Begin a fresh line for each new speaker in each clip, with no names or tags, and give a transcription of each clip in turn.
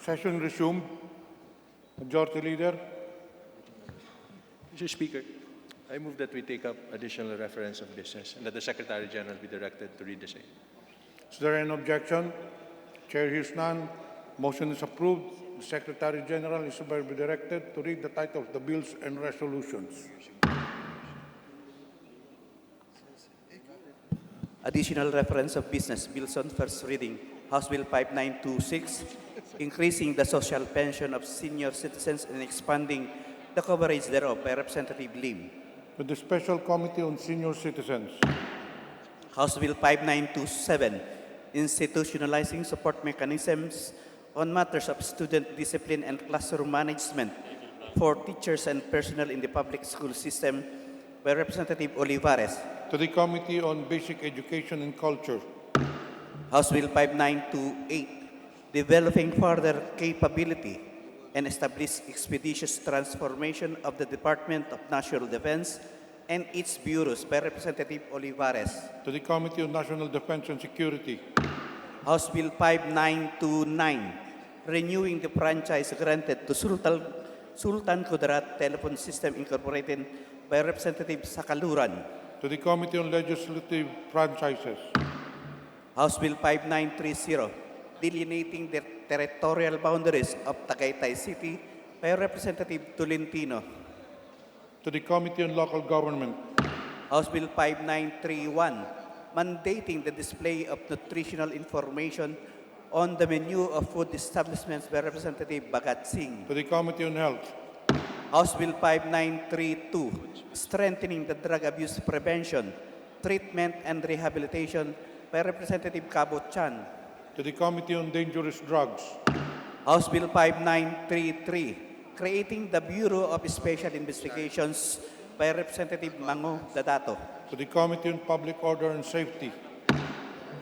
Session resumed. Majority Leader.
Mr. Speaker, I move that we take up additional reference of business and that the Secretary General be directed to read the same.
Is there any objection? Chair hears none. Motion is approved. The Secretary General is hereby directed to read the title of the bills and resolutions.
Additional reference of business bills on first reading. House Bill 5926, increasing the social pension of senior citizens and expanding the coverage thereof by Representative Lim.
To the Special Committee on Senior Citizens.
House Bill 5927, institutionalizing support mechanisms on matters of student discipline and classroom management for teachers and personnel in the public school system by Representative Olivares.
To the Committee on Basic Education and Culture.
House Bill 5928, developing further capability and establish expeditious transformation of the Department of National Defense and its bureaus by Representative Olivares.
To the Committee on National Defense and Security.
House Bill 5929, renewing the franchise granted to Sultan Kudarat Telephone System Incorporated by Representative Sakaluran.
To the Committee on Legislative Franchises.
House Bill 5930, delineating the territorial boundaries of Tagaytay City by Representative Tolentino.
To the Committee on Local Government.
House Bill 5931, mandating the display of nutritional information on the menu of food establishments by Representative Bagat Singh.
To the Committee on Health.
House Bill 5932, strengthening the drug abuse prevention, treatment, and rehabilitation by Representative Cabo Chan.
To the Committee on Dangerous Drugs.
House Bill 5933, creating the Bureau of Special Investigations by Representative Mango Dadato.
To the Committee on Public Order and Safety.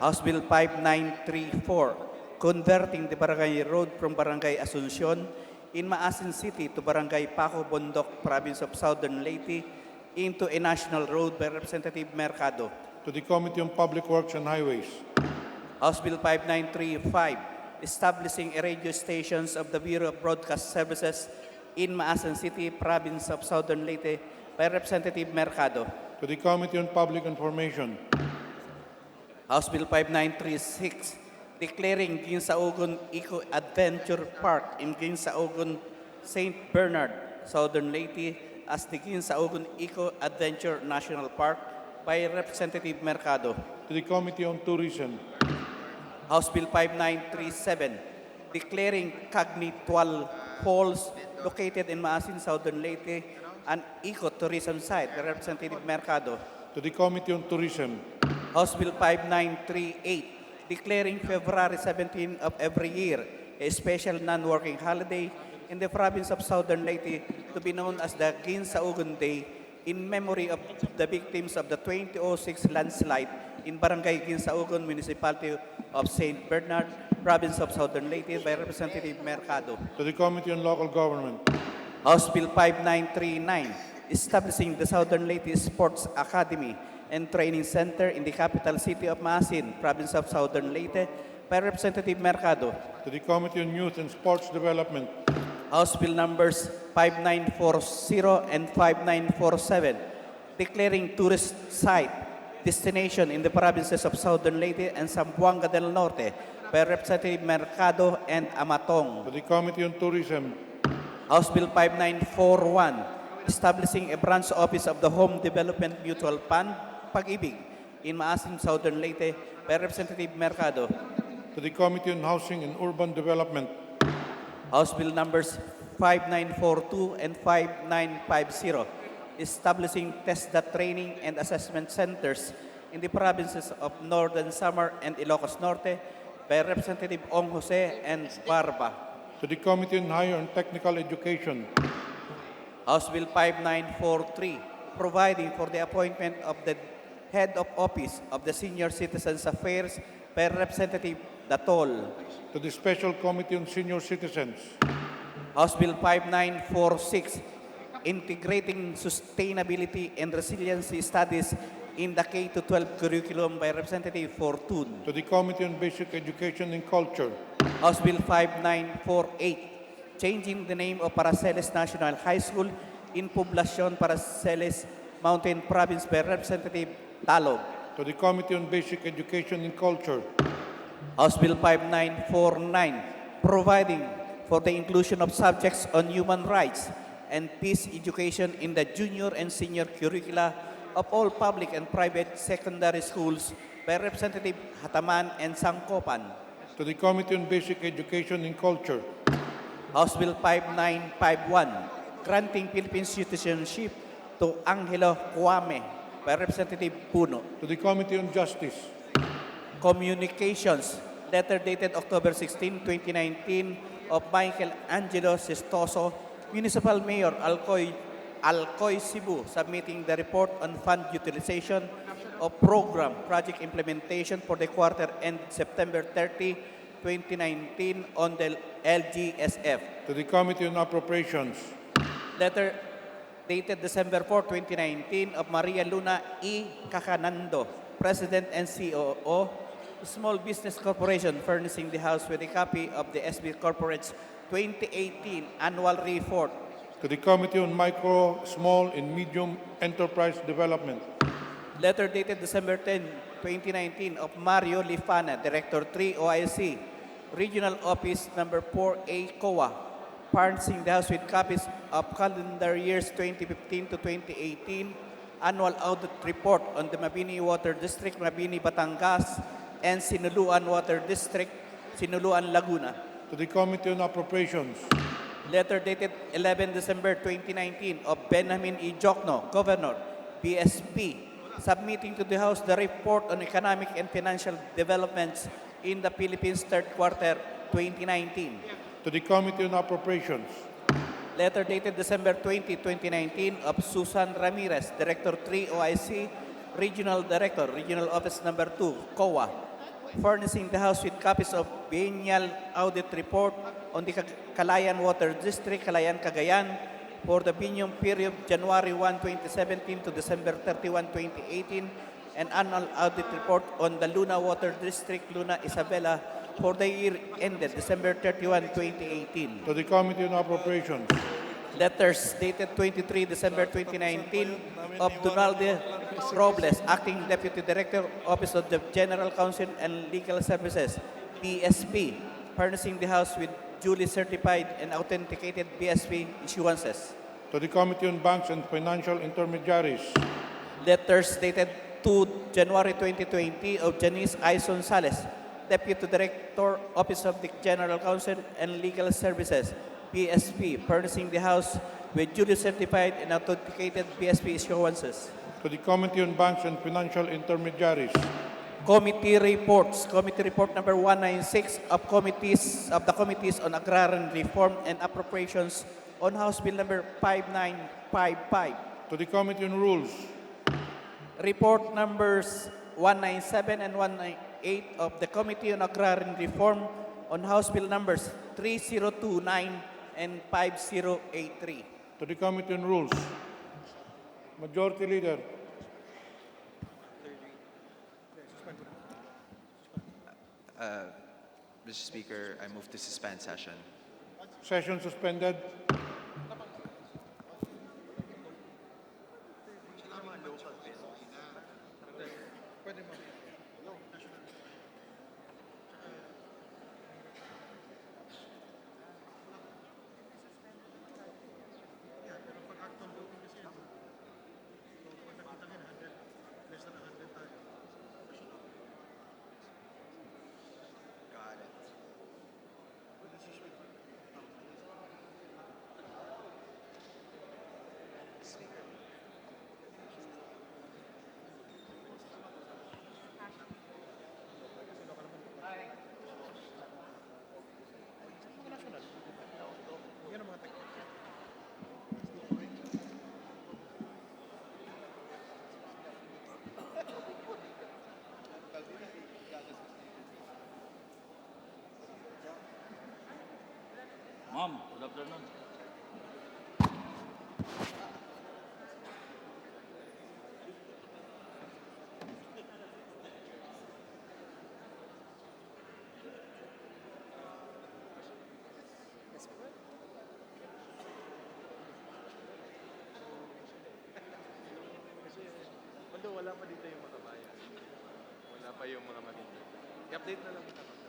House Bill 5934, converting the Barangay Road from Barangay Asuncion in Maasin City to Barangay Paco Bondok, Province of Southern Leyte, into a national road by Representative Mercado.
To the Committee on Public Works and Highways.
House Bill 5935, establishing a radio stations of the Bureau of Broadcast Services in Maasin City, Province of Southern Leyte, by Representative Mercado.
To the Committee on Public Information.
House Bill 5936, declaring Ginsaogon Eco Adventure Park in Ginsaogon, St. Bernard, Southern Leyte, as the Ginsaogon Eco Adventure National Park by Representative Mercado.
To the Committee on Tourism.
House Bill 5937, declaring Cagnitual Falls located in Maasin, Southern Leyte, an ecotourism site by Representative Mercado.
To the Committee on Tourism.
House Bill 5938, declaring February 17 of every year a special non-working holiday in the province of Southern Leyte to be known as the Ginsaogon Day in memory of the victims of the 2006 landslide in Barangay Ginsaogon, Municipality of St. Bernard, Province of Southern Leyte by Representative Mercado.
To the Committee on Local Government.
House Bill 5939, establishing the Southern Leyte Sports Academy and Training Center in the capital city of Maasin, Province of Southern Leyte by Representative Mercado.
To the Committee on Youth and Sports Development.
House Bill numbers 5940 and 5947, declaring tourist site destination in the provinces of Southern Leyte and Zamboanga del Norte by Representative Mercado and Amatong.
To the Committee on Tourism.
House Bill 5941, establishing a branch office of the Home Development Mutual Fund, Pag-ibig, in Maasin, Southern Leyte by Representative Mercado.
To the Committee on Housing and Urban Development.
House Bill numbers 5942 and 5950, establishing TESDA training and assessment centers in the provinces of Northern Samar and Ilocos Norte by Representative Ong Jose and Barba.
To the Committee on Higher and Technical Education.
House Bill 5943, providing for the appointment of the Head of Office of the Senior Citizens Affairs by Representative Datol.
To the Special Committee on Senior Citizens.
House Bill 5946, integrating sustainability and resiliency studies in the K-12 curriculum by Representative Fortun.
To the Committee on Basic Education and Culture.
House Bill 5948, changing the name of Paraceles National High School in Poblacion, Paraceles, Mountain Province by Representative Talog.
to the Committee on Basic Education and Culture,
House Bill 5949, providing for the inclusion of subjects on human rights and peace education in the junior and senior curricula of all public and private secondary schools by Representative Hataman and Sangkopan.
to the Committee on Basic Education and Culture,
House Bill 5951, granting Philippine citizenship to Angelo Cuame by Representative Puno.
to the Committee on Justice,
Communications, letter dated October 16, 2019 of Michael Angelo Sestoso, Municipal Mayor Alcoy, Cebu, submitting the report on fund utilization of program project implementation for the quarter ended September 30, 2019 on the LGSF.
to the Committee on Appropriations,
Letter dated December 4, 2019 of Maria Luna E. Cacanando, President and COO, Small Business Corporation, furnishing the House with a copy of the SB Corporate's 2018 Annual Report.
to the Committee on Micro, Small, and Medium Enterprise Development,
Letter dated December 10, 2019 of Mario Lifana, Director 3 OIC, Regional Office Number 4A COA, furnishing the House with copies of calendar years 2015 to 2018 Annual Audit Report on the Mabini Water District, Mabini, Batangas, and Sinuluan Water District, Sinuluan, Laguna.
to the Committee on Appropriations,
Letter dated 11 December 2019 of Benjamin E. Jokno, Governor, BSP, submitting to the House the report on economic and financial developments in the Philippines third quarter 2019.
to the Committee on Appropriations,
Letter dated December 20, 2019 of Susan Ramirez, Director 3 OIC, Regional Director, Regional Office Number 2, COA, furnishing the House with copies of biennial audit report on the Calayan Water District, Calayan, Cagayan, for the biennium period January 1, 2017 to December 31, 2018, and annual audit report on the Luna Water District, Luna, Isabela, for the year ended December 31, 2018.
to the Committee on Appropriations,
Letters dated 23 December 2019 of Donaldo Robles, Acting Deputy Director, Office of the General Counsel and Legal Services, BSP, furnishing the House with duly certified and authenticated BSP issuances.
to the Committee on Banks and Financial Intermediaries,
Letters dated 2 January 2020 of Janice Aison Sales, Deputy Director, Office of the General Counsel and Legal Services, BSP, furnishing the House with duly certified and authenticated BSP issuances.
to the Committee on Banks and Financial Intermediaries,
Committee reports. Committee report number 196 of the Committees on Agrarian Reform and Appropriations on House Bill number 5955.
to the Committee on Rules,
Report numbers 197 and 198 of the Committee on Agrarian Reform on House Bill numbers 3029 and 5083.
to the Committee on Rules. Majority Leader,
Mr. Speaker, I move to suspend session.
session suspended.
Got it.
Ma'am, good afternoon.
Although wala pa dito yung mga bayan. Wala pa yung mga Manila. I-update na lang kita. Okay.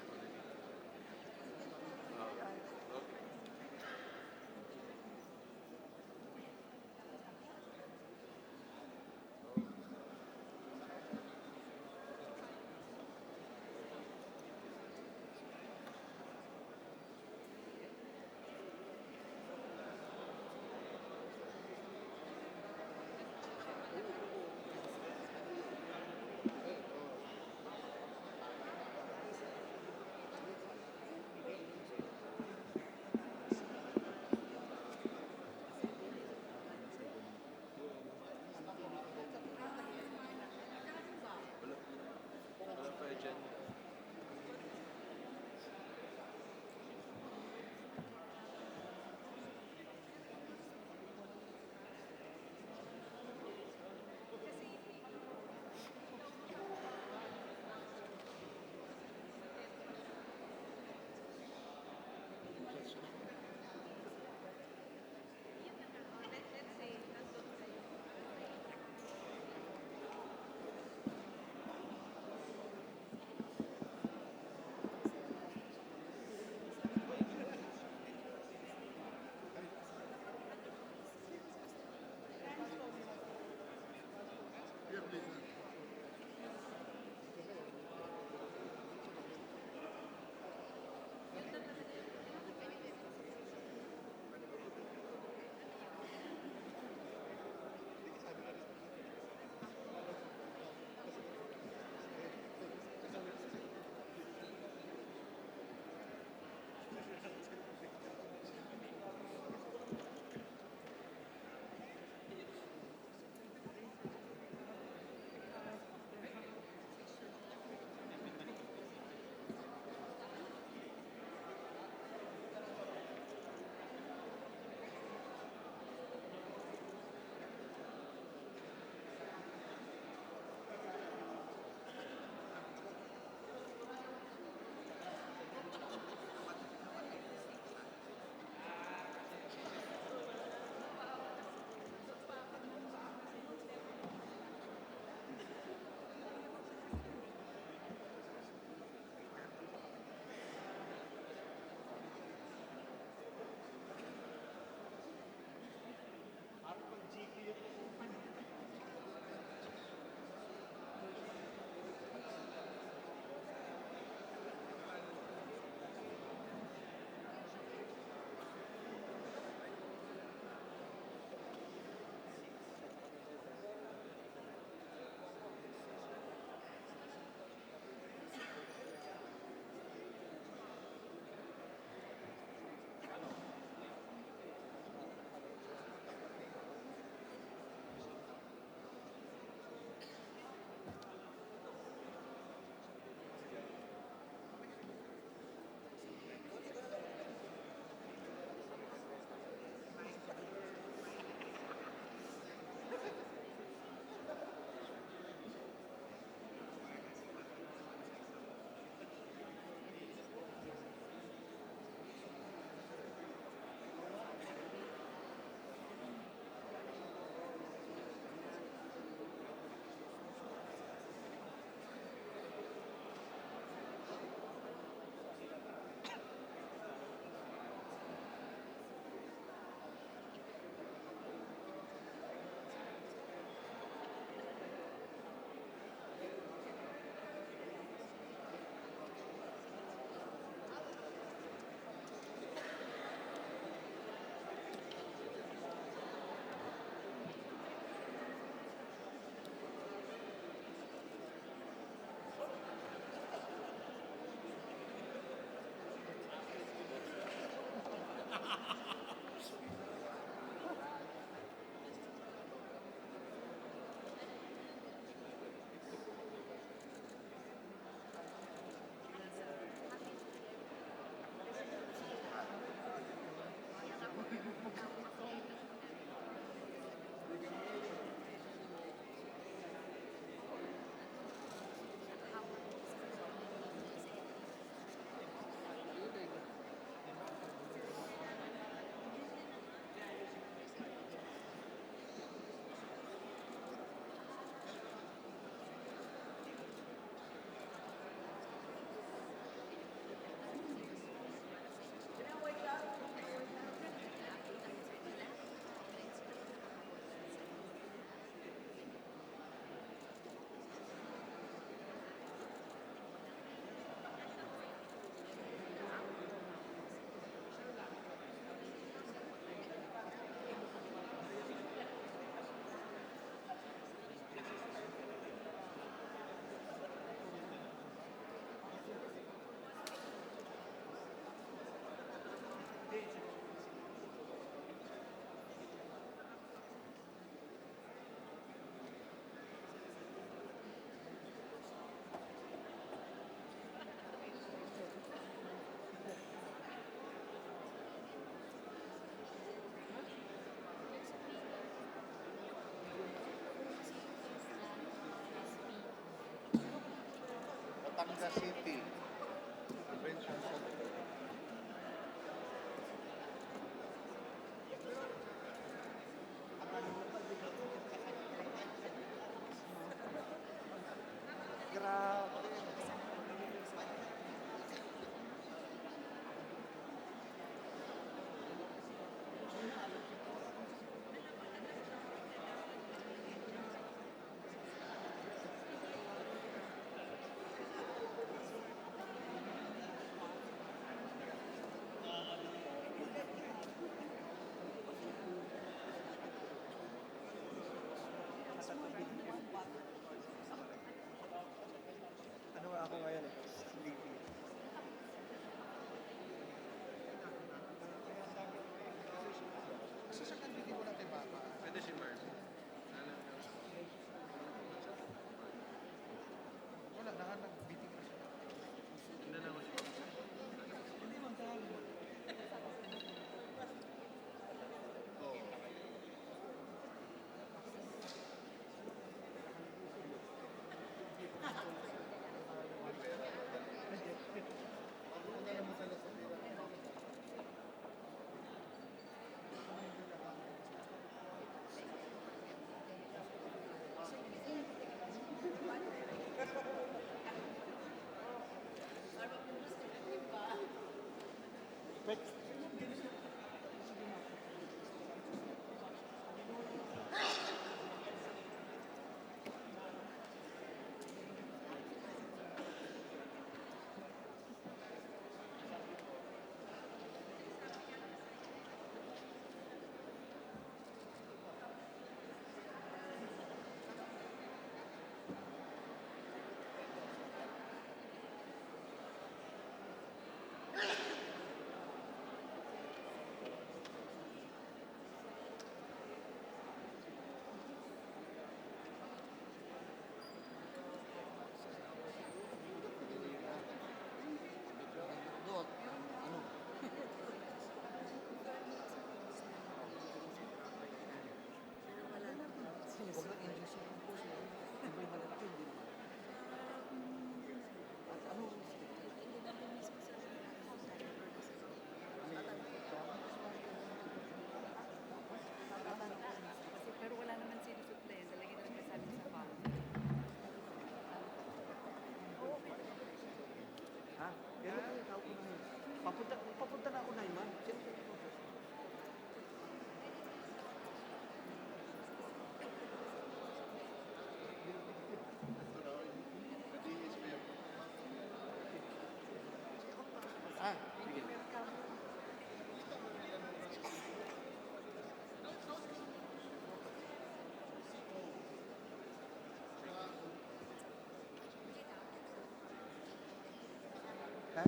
Batangas City. Convention Center.
Ano nga ako ngayon eh? Sleepy.
Pwede si Mark.
Wala, nag-meeting na siya.
Pero wala naman sinusuplayan. Dalagyan na lang sa amin sa farm.
Ha? Pero tao ko na yun. Papunta na ako na yun, ma'am. Siyempre. Ah, sige. Ha?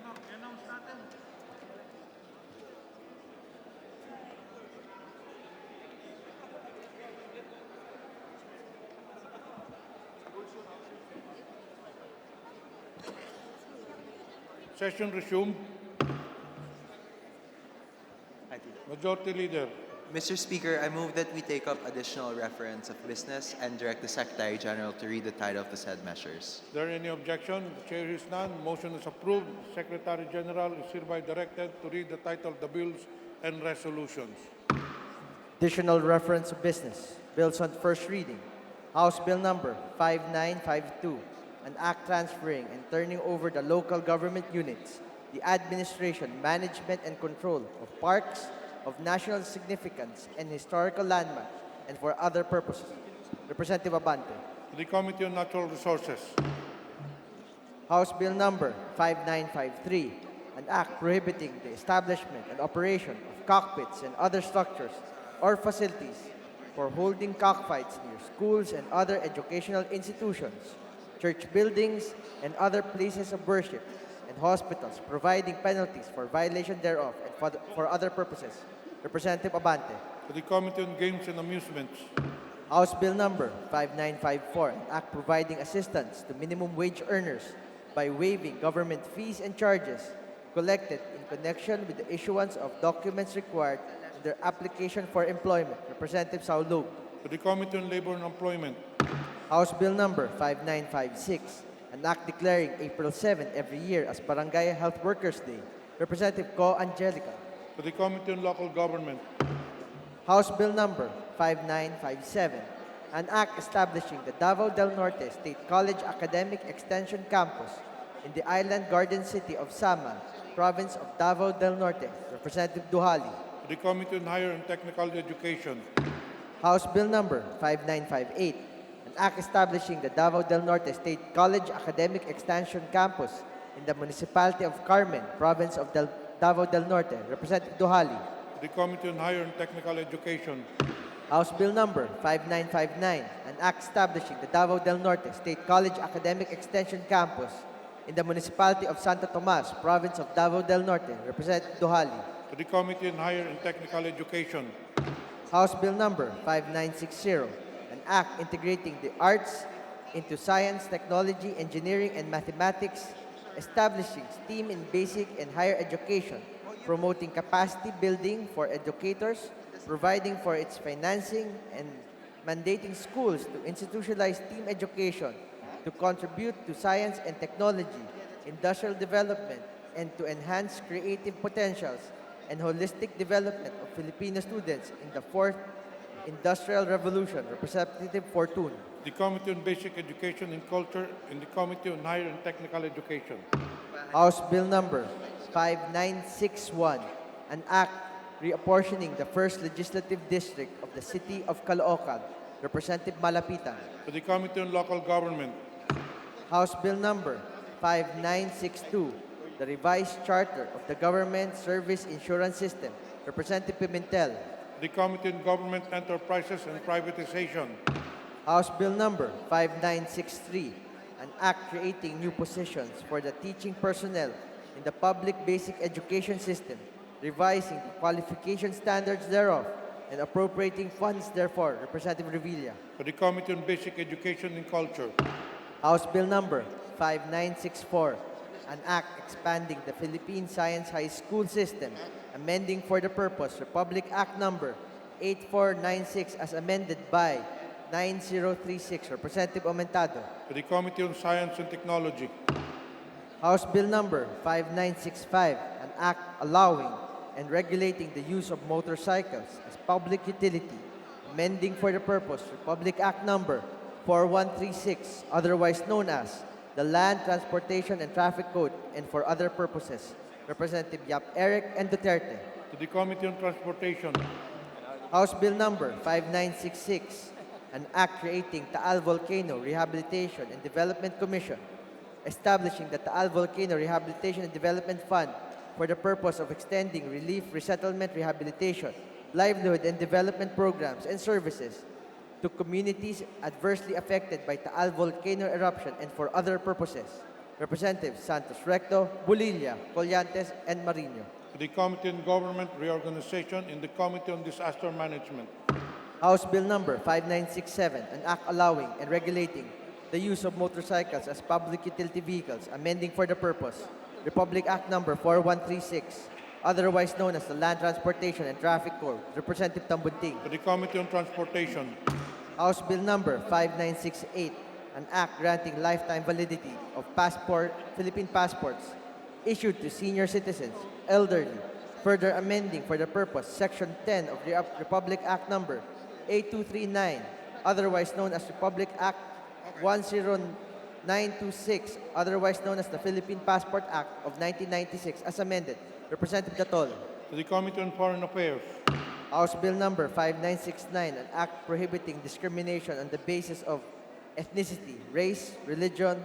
I-announce natin. Session resumed.
Ay, tito.
Majority Leader.
Mr. Speaker, I move that we take up additional reference of business and direct the Secretary General to read the title of the said measures.
Is there any objection? The chair hears none. Motion is approved. The Secretary General is hereby directed to read the title of the bills and resolutions.
Additional reference of business. Bills on first reading. House Bill number 5952, an act transferring and turning over the local government units, the administration, management, and control of parks of national significance and historical landmarks, and for other purposes. Representative Abante.
To the Committee on Natural Resources.
House Bill number 5953, an act prohibiting the establishment and operation of cockpits and other structures or facilities for holding cockfights near schools and other educational institutions, church buildings, and other places of worship, and hospitals, providing penalties for violation thereof and for other purposes. Representative Abante.
To the Committee on Games and Amusements.
House Bill number 5954, an act providing assistance to minimum wage earners by waiving government fees and charges collected in connection with the issuance of documents required in their application for employment. Representative Saulog.
To the Committee on Labor and Employment.
House Bill number 5956, an act declaring April 7 every year as Barangay Health Workers Day. Representative Co. Angelica.
To the Committee on Local Government.
House Bill number 5957, an act establishing the Davao del Norte State College Academic Extension Campus in the island garden city of Samal, province of Davao del Norte. Representative Duhali.
To the Committee on Higher and Technical Education.
House Bill number 5958, an act establishing the Davao del Norte State College Academic Extension Campus in the municipality of Carmen, province of Davao del Norte. Representative Duhali.
To the Committee on Higher and Technical Education.
House Bill number 5959, an act establishing the Davao del Norte State College Academic Extension Campus in the municipality of Santo Tomas, province of Davao del Norte. Representative Duhali.
To the Committee on Higher and Technical Education.
House Bill number 5960, an act integrating the arts into science, technology, engineering, and mathematics, establishing STEAM in basic and higher education, promoting capacity building for educators, providing for its financing, and mandating schools to institutionalize STEAM education to contribute to science and technology, industrial development, and to enhance creative potentials and holistic development of Filipino students in the fourth industrial revolution. Representative Fortune.
The Committee on Basic Education and Culture and the Committee on Higher and Technical Education.
House Bill number 5961, an act reapportioning the first legislative district of the city of Caloocan. Representative Malapitan.
To the Committee on Local Government.
House Bill number 5962, the revised charter of the Government Service Insurance System. Representative Pimentel.
The Committee on Government Enterprises and Privatization.
House Bill number 5963, an act creating new positions for the teaching personnel in the public basic education system, revising the qualification standards thereof, and appropriating funds therefore. Representative Revilla.
To the Committee on Basic Education and Culture.
House Bill number 5964, an act expanding the Philippine Science High School system, amending for the purpose Republic Act number 8496 as amended by 9036. Representative Aumentado.
To the Committee on Science and Technology.
House Bill number 5965, an act allowing and regulating the use of motorcycles as public utility, amending for the purpose Republic Act number 4136, otherwise known as the Land Transportation and Traffic Code, and for other purposes. Representative Yap Eric and Duterte.
To the Committee on Transportation.
House Bill number 5966, an act creating Taal Volcano Rehabilitation and Development Commission, establishing the Taal Volcano Rehabilitation and Development Fund for the purpose of extending relief, resettlement, rehabilitation, livelihood, and development programs and services to communities adversely affected by Taal Volcano eruption and for other purposes. Representatives Santos Recto, Bulilla, Collantes, and Marino.
To the Committee on Government Reorganization and the Committee on Disaster Management.
House Bill number 5967, an act allowing and regulating the use of motorcycles as public utility vehicles, amending for the purpose Republic Act number 4136, otherwise known as the Land Transportation and Traffic Corps, Representative Tambunting.
to the Committee on Transportation,
House Bill number 5968, an act granting lifetime validity of Philippine passports issued to senior citizens, elderly, further amending for the purpose Section 10 of the Republic Act number 8239, otherwise known as Republic Act 10926, otherwise known as the Philippine Passport Act of 1996 as amended. Representative Datol.
to the Committee on Foreign Affairs,
House Bill number 5969, an act prohibiting discrimination on the basis of ethnicity, race, religion,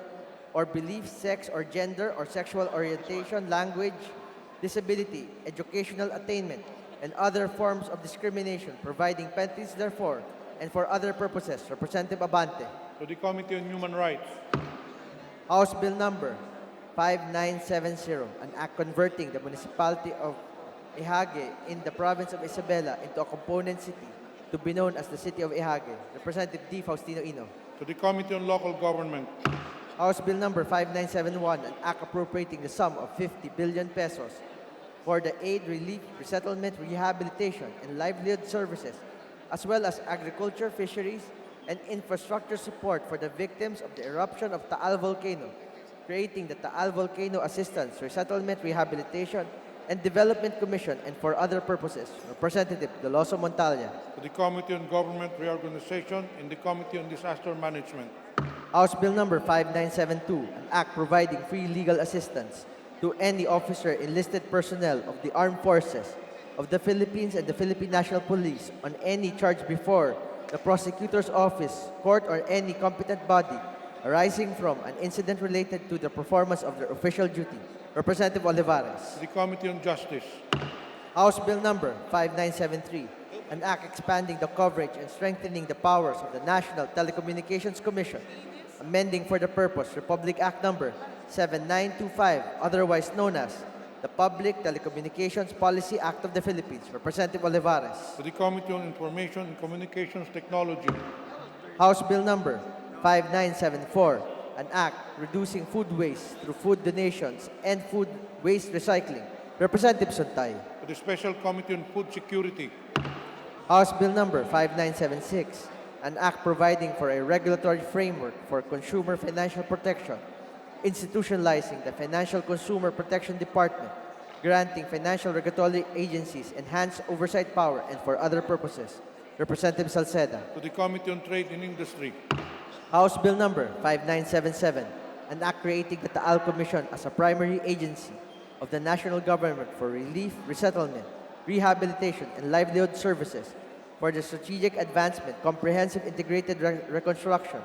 or belief, sex or gender or sexual orientation, language, disability, educational attainment, and other forms of discrimination, providing penalties therefore, and for other purposes. Representative Abante.
to the Committee on Human Rights,
House Bill number 5970, an act converting the municipality of Ihage in the province of Isabela into a component city to be known as the City of Ihage. Representative D. Faustino Ino.
to the Committee on Local Government,
House Bill number 5971, an act appropriating the sum of 50 billion pesos for the aid, relief, resettlement, rehabilitation, and livelihood services, as well as agriculture, fisheries, and infrastructure support for the victims of the eruption of Taal Volcano, creating the Taal Volcano Assistance, Resettlement, Rehabilitation, and Development Commission, and for other purposes. Representative Deloso Montalia.
to the Committee on Government Reorganization, and the Committee on Disaster Management,
House Bill number 5972, an act providing free legal assistance to any officer, enlisted personnel of the Armed Forces of the Philippines and the Philippine National Police on any charge before the prosecutor's office, court, or any competent body arising from an incident related to the performance of their official duty. Representative Olivares.
to the Committee on Justice,
House Bill number 5973, an act expanding the coverage and strengthening the powers of the National Telecommunications Commission, amending for the purpose Republic Act number 7925, otherwise known as the Public Telecommunications Policy Act of the Philippines. Representative Olivares.
to the Committee on Information and Communications Technology,
House Bill number 5974, an act reducing food waste through food donations and food waste recycling. Representative Suntay.
to the Special Committee on Food Security,
House Bill number 5976, an act providing for a regulatory framework for consumer financial protection, institutionalizing the Financial Consumer Protection Department, granting financial regulatory agencies enhanced oversight power, and for other purposes. Representative Salceda.
to the Committee on Trade and Industry,
House Bill number 5977, an act creating the Taal Commission as a primary agency of the national government for relief, resettlement, rehabilitation, and livelihood services for the strategic advancement, comprehensive integrated reconstruction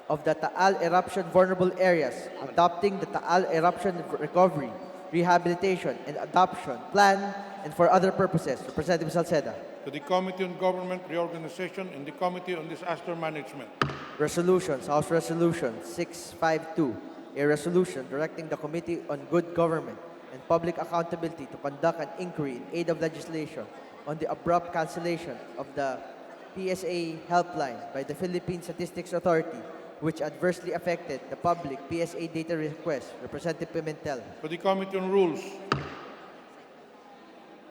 of the Taal eruption vulnerable areas, adopting the Taal eruption recovery, rehabilitation, and adoption plan, and for other purposes. Representative Salceda.
to the Committee on Government Reorganization, and the Committee on Disaster Management,
Resolutions, House Resolution 652, a resolution directing the Committee on Good Government and Public Accountability to conduct an inquiry in aid of legislation on the abrupt cancellation of the PSA helpline by the Philippine Statistics Authority, which adversely affected the public PSA data request. Representative Pimentel.
to the Committee on Rules,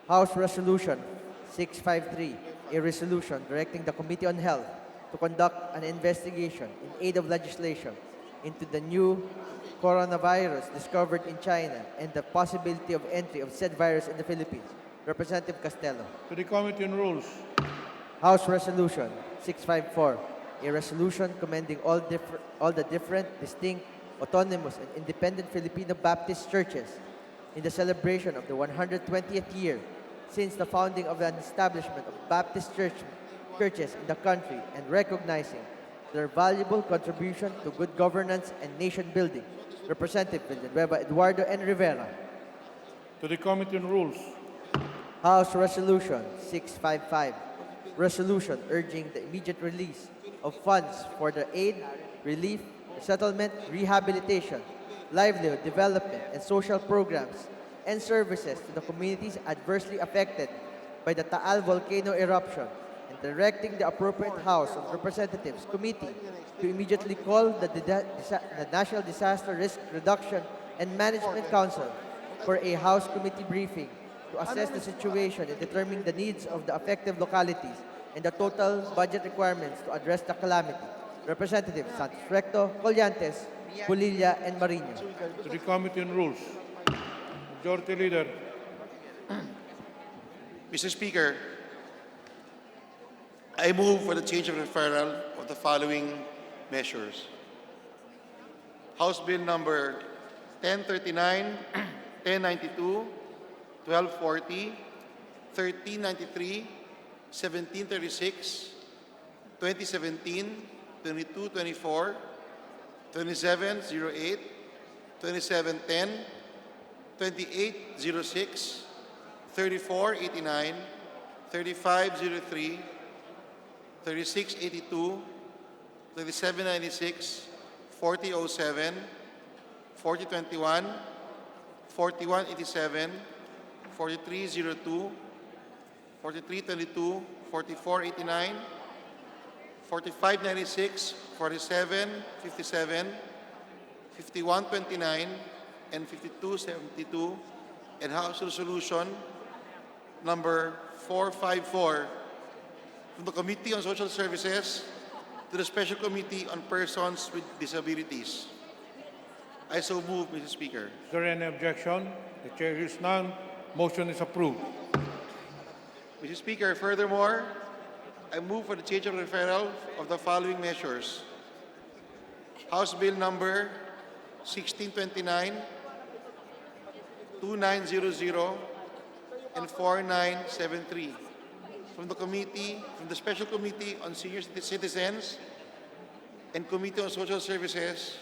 House Resolution 653, a resolution directing the Committee on Health to conduct an investigation in aid of legislation into the new coronavirus discovered in China and the possibility of entry of said virus in the Philippines. Representative Castello.
to the Committee on Rules,
House Resolution 654, a resolution commending all the different, distinct, autonomous, and independent Filipino Baptist churches in the celebration of the 120th year since the founding of an establishment of Baptist churches in the country, and recognizing their valuable contribution to good governance and nation building. Representative Villanueva Eduardo N. Rivera.
to the Committee on Rules,
House Resolution 655, resolution urging the immediate release of funds for the aid, relief, resettlement, rehabilitation, livelihood development, and social programs and services to the communities adversely affected by the Taal volcano eruption, and directing the appropriate House of Representatives Committee to immediately call the National Disaster Risk Reduction and Management Council for a House Committee briefing to assess the situation and determine the needs of the affected localities and the total budget requirements to address the calamity. Representatives Santos Recto, Collantes, Bulilla, and Marino.
To the Committee on Rules. Majority Leader.
Mr. Speaker, I move for the change of referral of the following measures. House Bill number 1039, 1092, 1240, 1393, 1736, 2017, 2224, 2708, 2710, 2806, 3489, 3503, 3682, 3796, 4007, 4021, 4187, 4302, 4322, 4489, 4596, 4757, 5129, and 5272, and House Resolution number 454 from the Committee on Social Services to the Special Committee on Persons with Disabilities. I so move, Mr. Speaker.
Is there any objection? The chair hears none. Motion is approved.
Mr. Speaker, furthermore, I move for the change of referral of the following measures. House Bill number 1629, 2900, and 4973 from the Special Committee on Senior Citizens and Committee on Social Services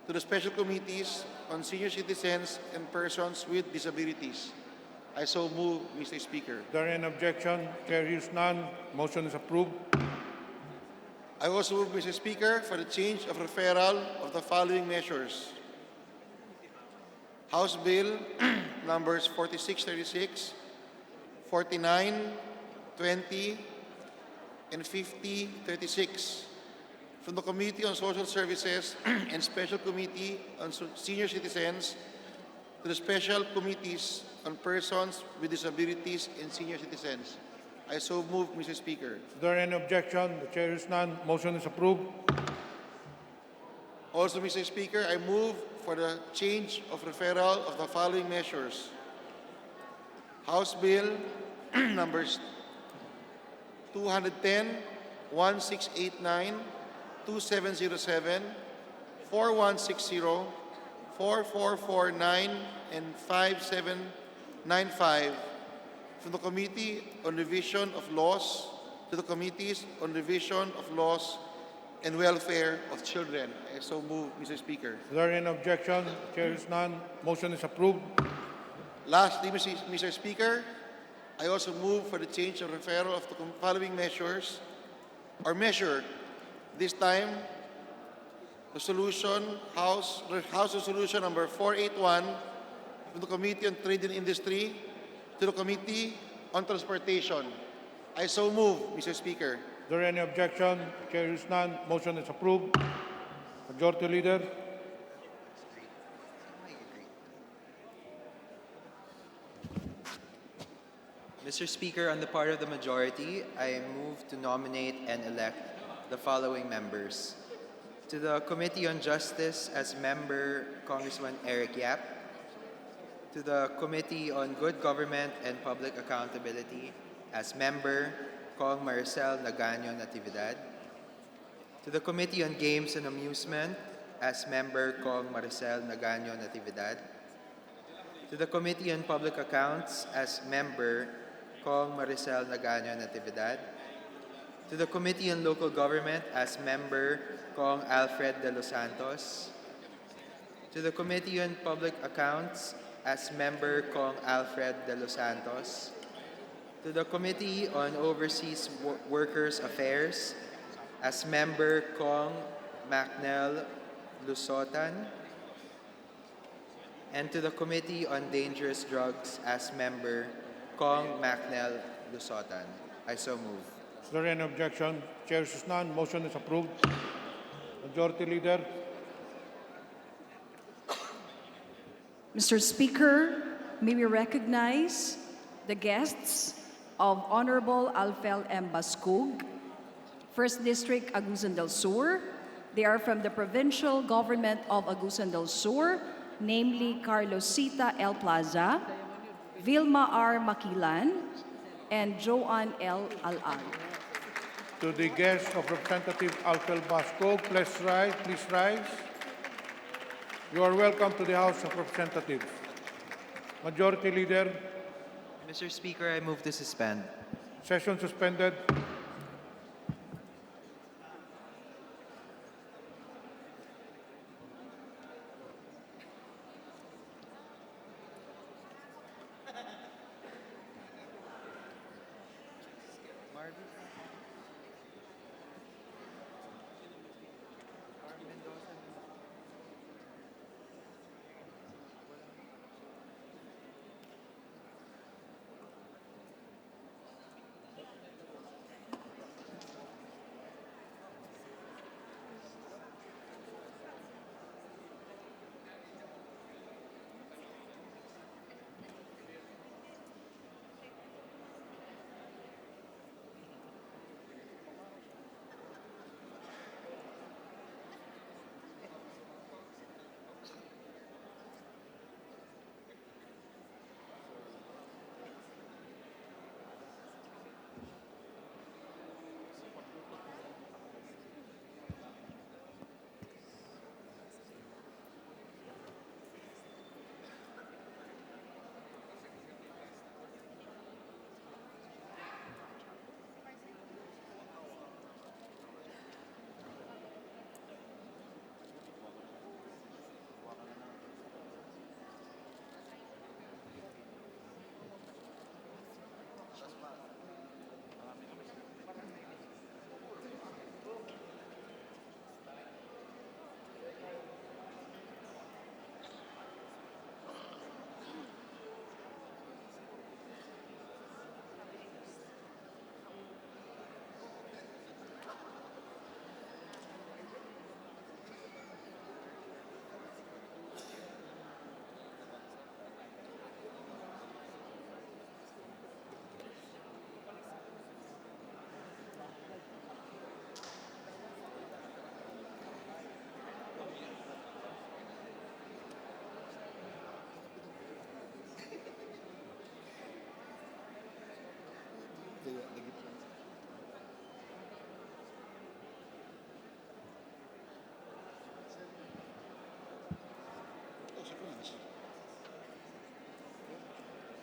to the Special Committees on Senior Citizens and Persons with Disabilities. I so move, Mr. Speaker.
Is there any objection? Chair hears none. Motion is approved.
I also move, Mr. Speaker, for the change of referral of the following measures. House Bill numbers 4636, 49, 20, and 5036 from the Committee on Social Services and Special Committee on Senior Citizens to the Special Committees on Persons with Disabilities and Senior Citizens. I so move, Mr. Speaker.
Is there any objection? The chair hears none. Motion is approved.
Also, Mr. Speaker, I move for the change of referral of the following measures. House Bill numbers 210, 1689, 2707, 4160, 4449, and 5795 from the Committee on Revision of Laws to the Committees on Revision of Laws and Welfare of Children. I so move, Mr. Speaker.
Is there any objection? The chair hears none. Motion is approved.
Lastly, Mr. Speaker, I also move for the change of referral of the following measures or measure. This time, House Resolution number 481 from the Committee on Trade and Industry to the Committee on Transportation. I so move, Mr. Speaker.
Is there any objection? The chair hears none. Motion is approved. Majority Leader.
Mr. Speaker, on the part of the majority, I move to nominate and elect the following members. To the Committee on Justice as member, Congressman Eric Yap. To the Committee on Good Government and Public Accountability as member, Kong Maricel Nagaño Natividad. To the Committee on Games and Amusement as member, Kong Maricel Nagaño Natividad. To the Committee on Public Accounts as member, Kong Maricel Nagaño Natividad. To the Committee on Local Government as member, Kong Alfred de los Santos. To the Committee on Public Accounts as member, Kong Alfred de los Santos. To the Committee on Overseas Workers Affairs as member, Kong Macnel Lusotan. And to the Committee on Dangerous Drugs as member, Kong Macnel Lusotan. I so move.
Is there any objection? Chair hears none. Motion is approved. Majority Leader.
Mr. Speaker,
may we recognize the guests of Honorable Alfel M. Bascug, First District, Agusan del Sur. They are from the provincial government of Agusan del Sur, namely Carlosita L. Plaza, Vilma R. Makilan, and Joanne L. Alan.
To the guests of Representative Alfel Basco, please rise, please rise. You are welcome to the House of Representatives. Majority Leader,
Mr. Speaker, I move to suspend.
session suspended.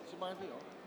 Si Marvin, oh.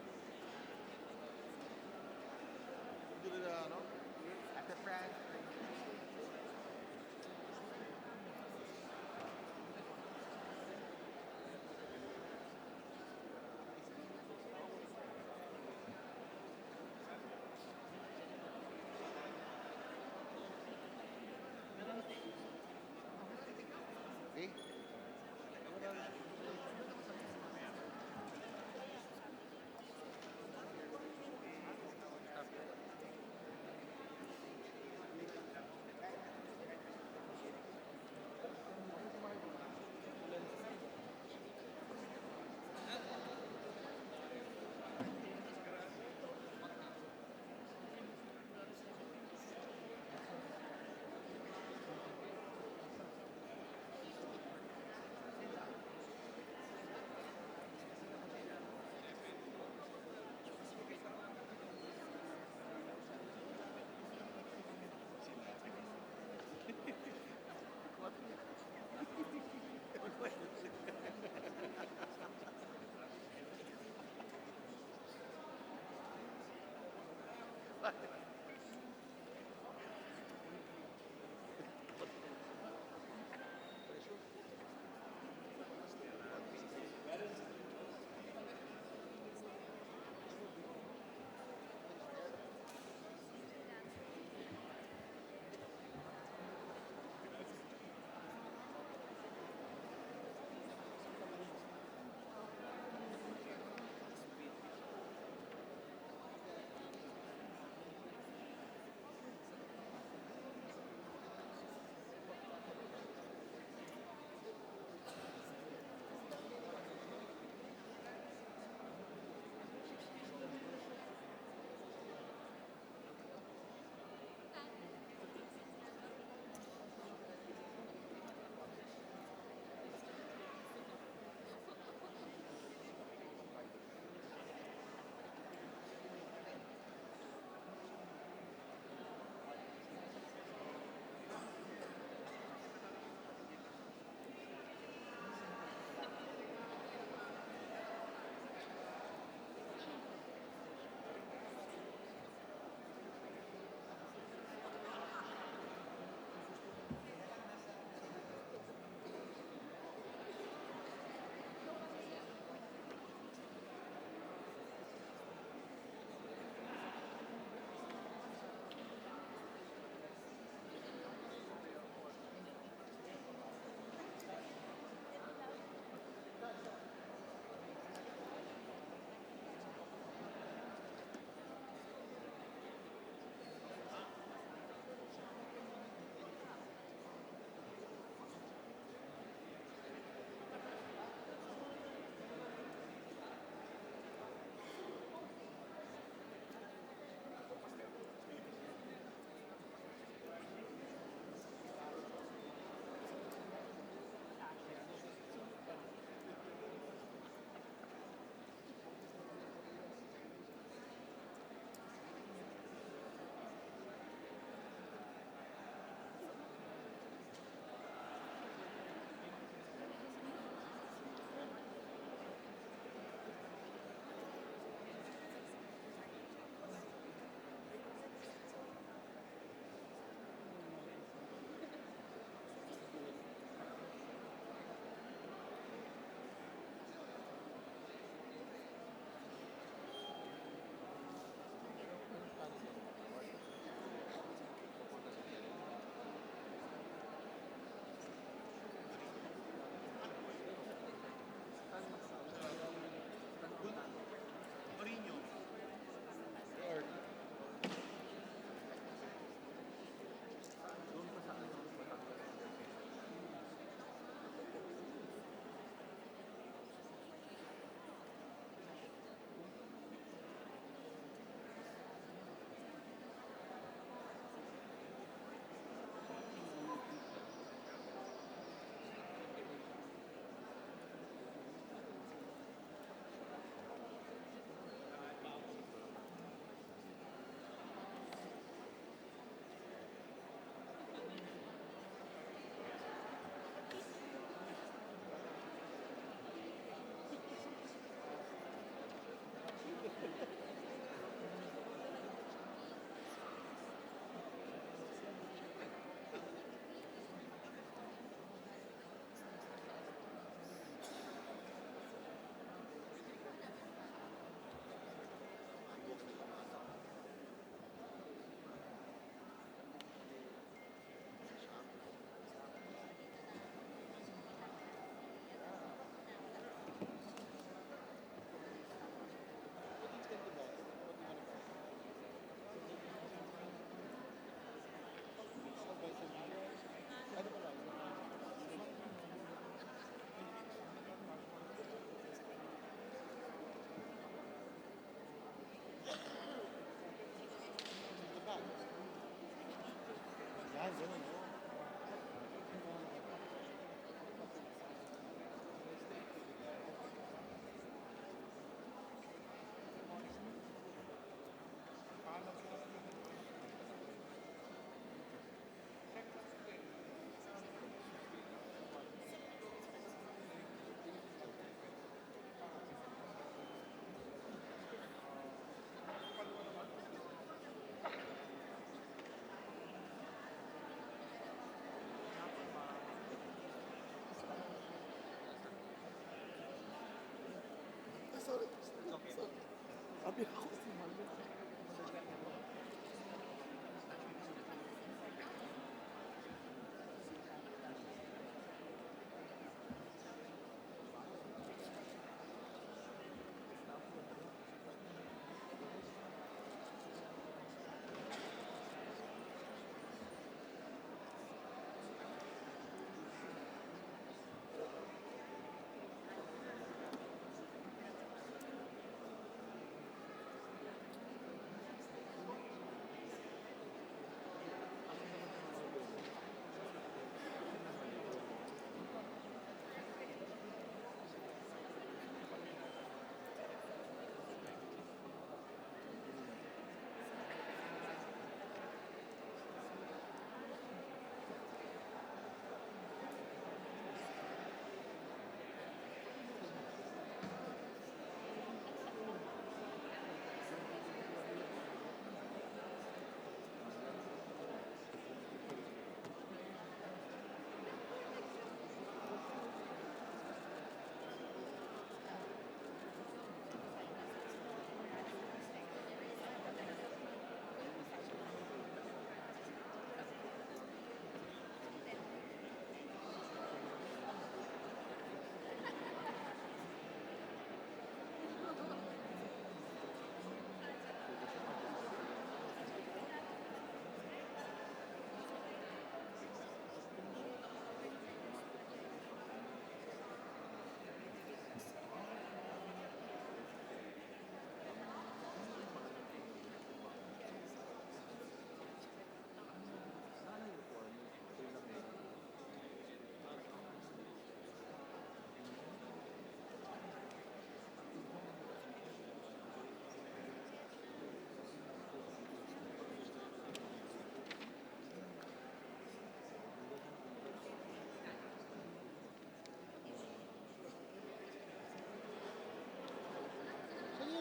Sabi ako, sumali.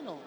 Sino?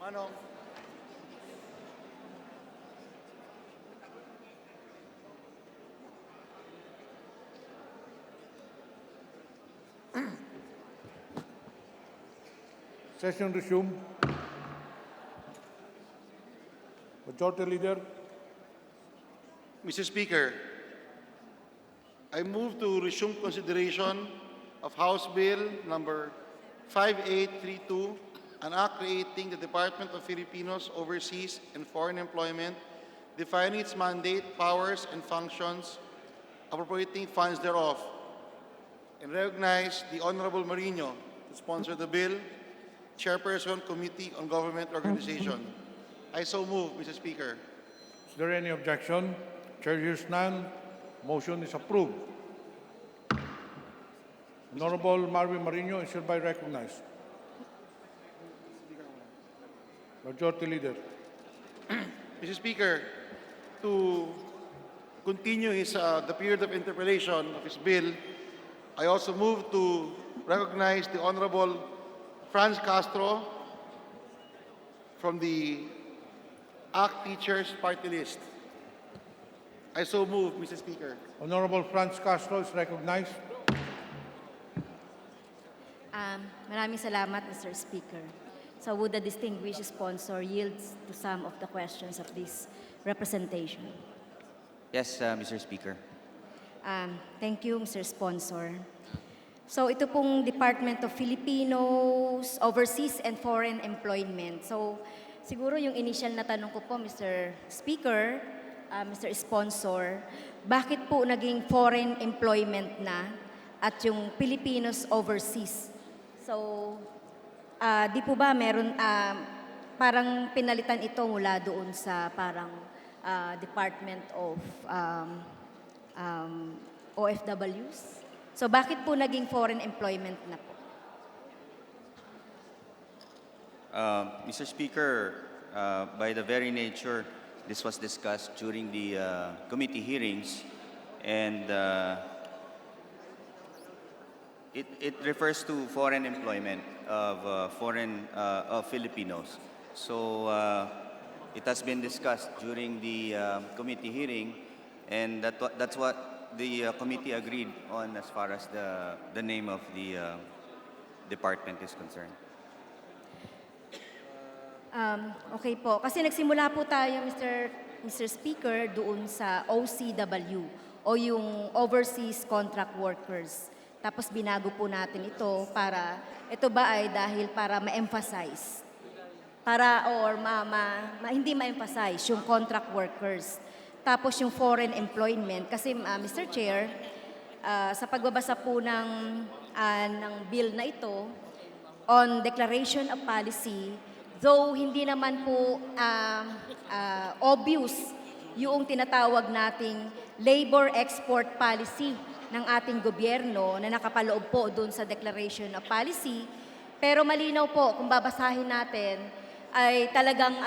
Manong.
Session resumed. Majority Leader,
Mr. Speaker, I move to resume consideration of House Bill number 5832, an act creating the Department of Filipinos Overseas and Foreign Employment, defining its mandate, powers, and functions, appropriating funds thereof, and recognize the Honorable Marino to sponsor the bill, Chairperson, Committee on Government Organization. I so move, Mr. Speaker.
Is there any objection? Chair hears none. Motion is approved. Honorable Marvin Marino is hereby recognized. Majority Leader.
Mr. Speaker, to continue the period of interpellation of his bill, I also move to recognize the Honorable Franz Castro from the ACT Teachers Party List. I so move, Mr. Speaker.
Honorable Franz Castro is recognized.
Maraming salamat, Mr. Speaker. So would the distinguished sponsor yield to some of the questions of this representation?
Yes, Mr. Speaker.
Thank you, Mr. Sponsor. So ito pong Department of Filipinos, Overseas and Foreign Employment. So siguro yung initial na tanong ko po, Mr. Speaker, Mr. Sponsor, bakit po naging foreign employment na at yung Filipinos overseas? So, di po ba meron, parang pinalitan ito mula doon sa parang Department of OFWs? So, bakit po naging foreign employment na po?
Mr. Speaker, by the very nature, this was discussed during the committee hearings, and it refers to foreign employment of Filipinos. So it has been discussed during the committee hearing, and that's what the committee agreed on as far as the name of the department is concerned.
Okay po. Kasi nagsimula po tayo, Mr. Speaker, doon sa OCW o yung Overseas Contract Workers. Tapos binago po natin ito para, ito ba ay dahil para ma-emphasize? Para, or hindi ma-emphasize yung contract workers. Tapos yung foreign employment. Kasi, Mr. Chair, sa pagbabasa po ng bill na ito, on Declaration of Policy, though hindi naman po obvious yung tinatawag nating labor export policy ng ating gobyerno na nakapaloob po doon sa Declaration of Policy, pero malinaw po kung babasahin natin ay talagang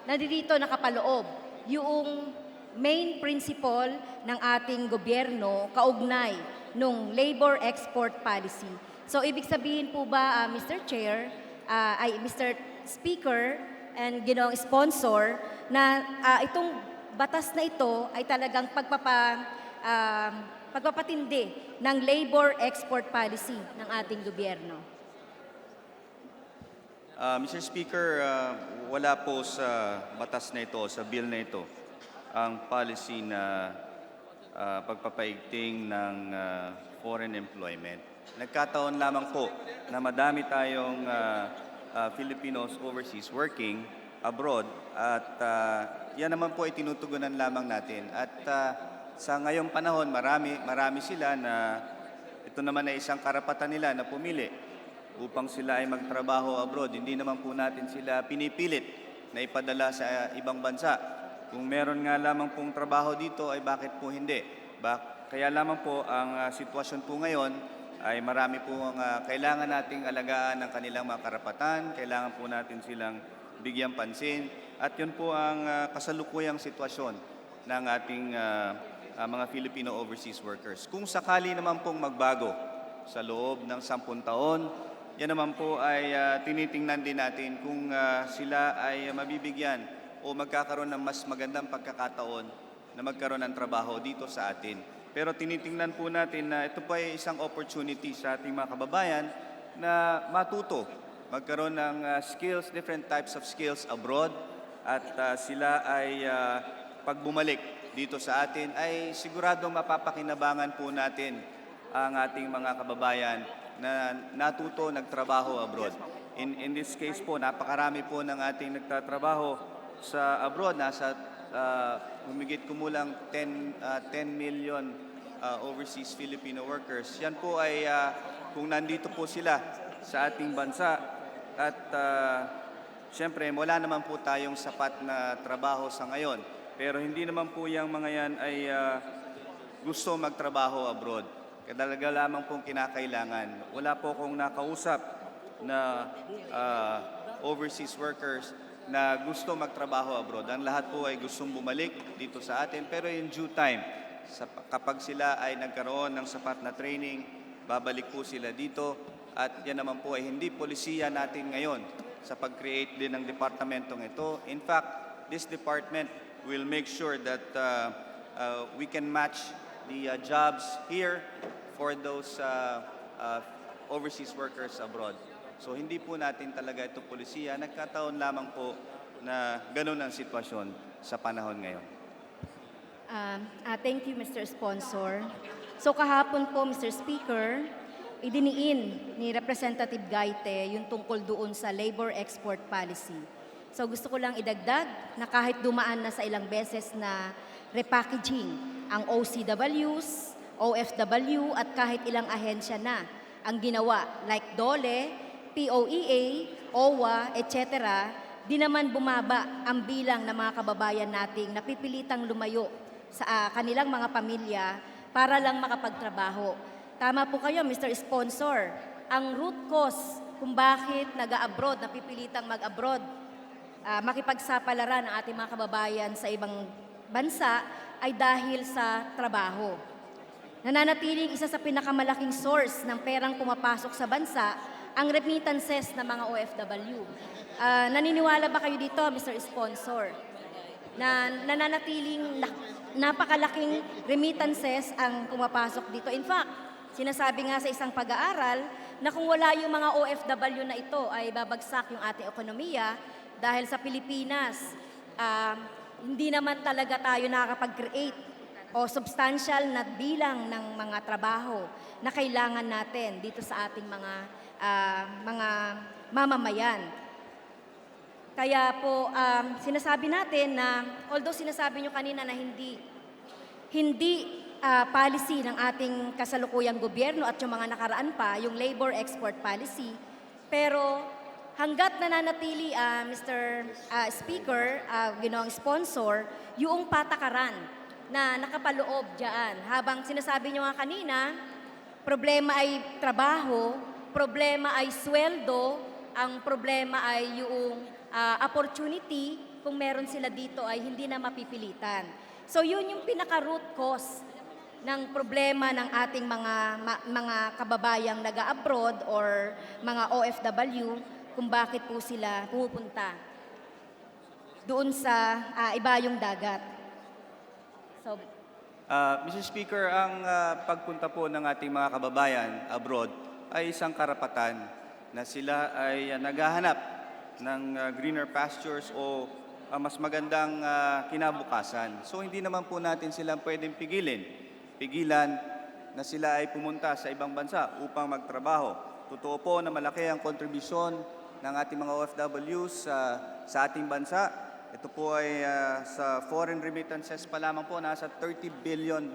nandito nakapaloob yung main principle ng ating gobyerno kaugnay nung labor export policy. So, ibig sabihin po ba, Mr. Chair, Mr. Speaker, and ginawang sponsor, na itong batas na ito ay talagang pagpapatindi ng labor export policy ng ating gobyerno?
Mr. Speaker, wala po sa batas na ito, sa bill na ito, ang policy na pagpapaigting ng foreign employment. Nagkataon lamang po na madami tayong Filipinos overseas working abroad at yan naman po ay tinutugunan lamang natin. At sa ngayong panahon, marami sila na ito naman ay isang karapatan nila na pumili upang sila ay magtrabaho abroad. Hindi naman po natin sila pinipilit na ipadala sa ibang bansa. Kung meron nga lamang pong trabaho dito, ay bakit po hindi? Kaya lamang po ang sitwasyon po ngayon ay marami po ang kailangan nating alagaan ng kanilang mga karapatan, kailangan po natin silang bigyan pansin, at yun po ang kasalukuyang sitwasyon ng ating mga Filipino overseas workers. Kung sakali naman pong magbago sa loob ng 10 taon, yan naman po ay tinitingnan din natin kung sila ay mabibigyan o magkakaroon ng mas magandang pagkakataon na magkaroon ng trabaho dito sa atin. Pero tinitingnan po natin na ito po ay isang opportunity sa ating mga kababayan na matuto, magkaroon ng skills, different types of skills abroad, at sila ay pag bumalik dito sa atin ay siguradong mapapakinabangan po natin ang ating mga kababayan na natuto, nagtrabaho abroad. In this case po, napakarami po ng ating nagtatrabaho sa abroad. Nasa humigit kumulang 10 million overseas Filipino workers. Yan po ay kung nandito po sila sa ating bansa at siyempre wala naman po tayong sapat na trabaho sa ngayon. Pero hindi naman po yung mga yan ay gusto magtrabaho abroad. Kadalaga lamang pong kinakailangan. Wala po akong nakausap na overseas workers na gusto magtrabaho abroad. Ang lahat po ay gustong bumalik dito sa atin. Pero in due time, kapag sila ay nagkaroon ng sapat na training, babalik po sila dito. At yan naman po ay hindi polisiya natin ngayon sa pag-create din ng departamentong ito. In fact, this department will make sure that we can match the jobs here for those overseas workers abroad. So hindi po natin talaga ito polisiya. Nagkataon lamang po na ganun ang sitwasyon sa panahon ngayon.
Thank you, Mr. Sponsor. So kahapon po, Mr. Speaker, idiniin ni Representative Gaite yung tungkol doon sa labor export policy. So gusto ko lang idagdag na kahit dumaan na sa ilang beses na repackaging ang OCWs, OFW at kahit ilang ahensya na ang ginawa like DOLE, POEA, OWA, etc., di naman bumaba ang bilang ng mga kababayan nating napipilitang lumayo sa kanilang mga pamilya para lang makapagtrabaho. Tama po kayo, Mr. Sponsor. Ang root cause kung bakit nag-abroad, napipilitang mag-abroad, makipagsapalaran ang ating mga kababayan sa ibang bansa ay dahil sa trabaho. Nananatiling isa sa pinakamalaking source ng perang pumapasok sa bansa ang remittances ng mga OFW. Naniniwala ba kayo dito, Mr. Sponsor, na nananatiling napakalaking remittances ang pumapasok dito? In fact, sinasabi nga sa isang pag-aaral na kung wala yung mga OFW na ito ay babagsak yung ating ekonomiya dahil sa Pilipinas, hindi naman talaga tayo nakakapag-create o substantial na bilang ng mga trabaho na kailangan natin dito sa ating mga mamamayan. Kaya po, sinasabi natin na, although sinasabi nyo kanina na hindi policy ng ating kasalukuyang gobyerno at yung mga nakaraan pa, yung labor export policy, pero hanggat nananatili, Mr. Speaker, ginoong sponsor, yung patakaran na nakapaloob dyan. Habang sinasabi nyo nga kanina, problema ay trabaho, problema ay sweldo, ang problema ay yung opportunity kung meron sila dito ay hindi na mapipilitan. So yun yung pinaka-root cause ng problema ng ating mga kababayang nag-abroad or mga OFW kung bakit po sila pumupunta doon sa ibayong dagat. So,
Mr. Speaker, ang pagpunta po ng ating mga kababayan abroad ay isang karapatan na sila ay naghahanap ng greener pastures o mas magandang kinabukasan. So hindi naman po natin silang pwedeng pigilan na sila ay pumunta sa ibang bansa upang magtrabaho. Totoo po na malaki ang kontribusyon ng ating mga OFWs sa ating bansa. Ito po ay sa foreign remittances pa lamang po, nasa $30 billion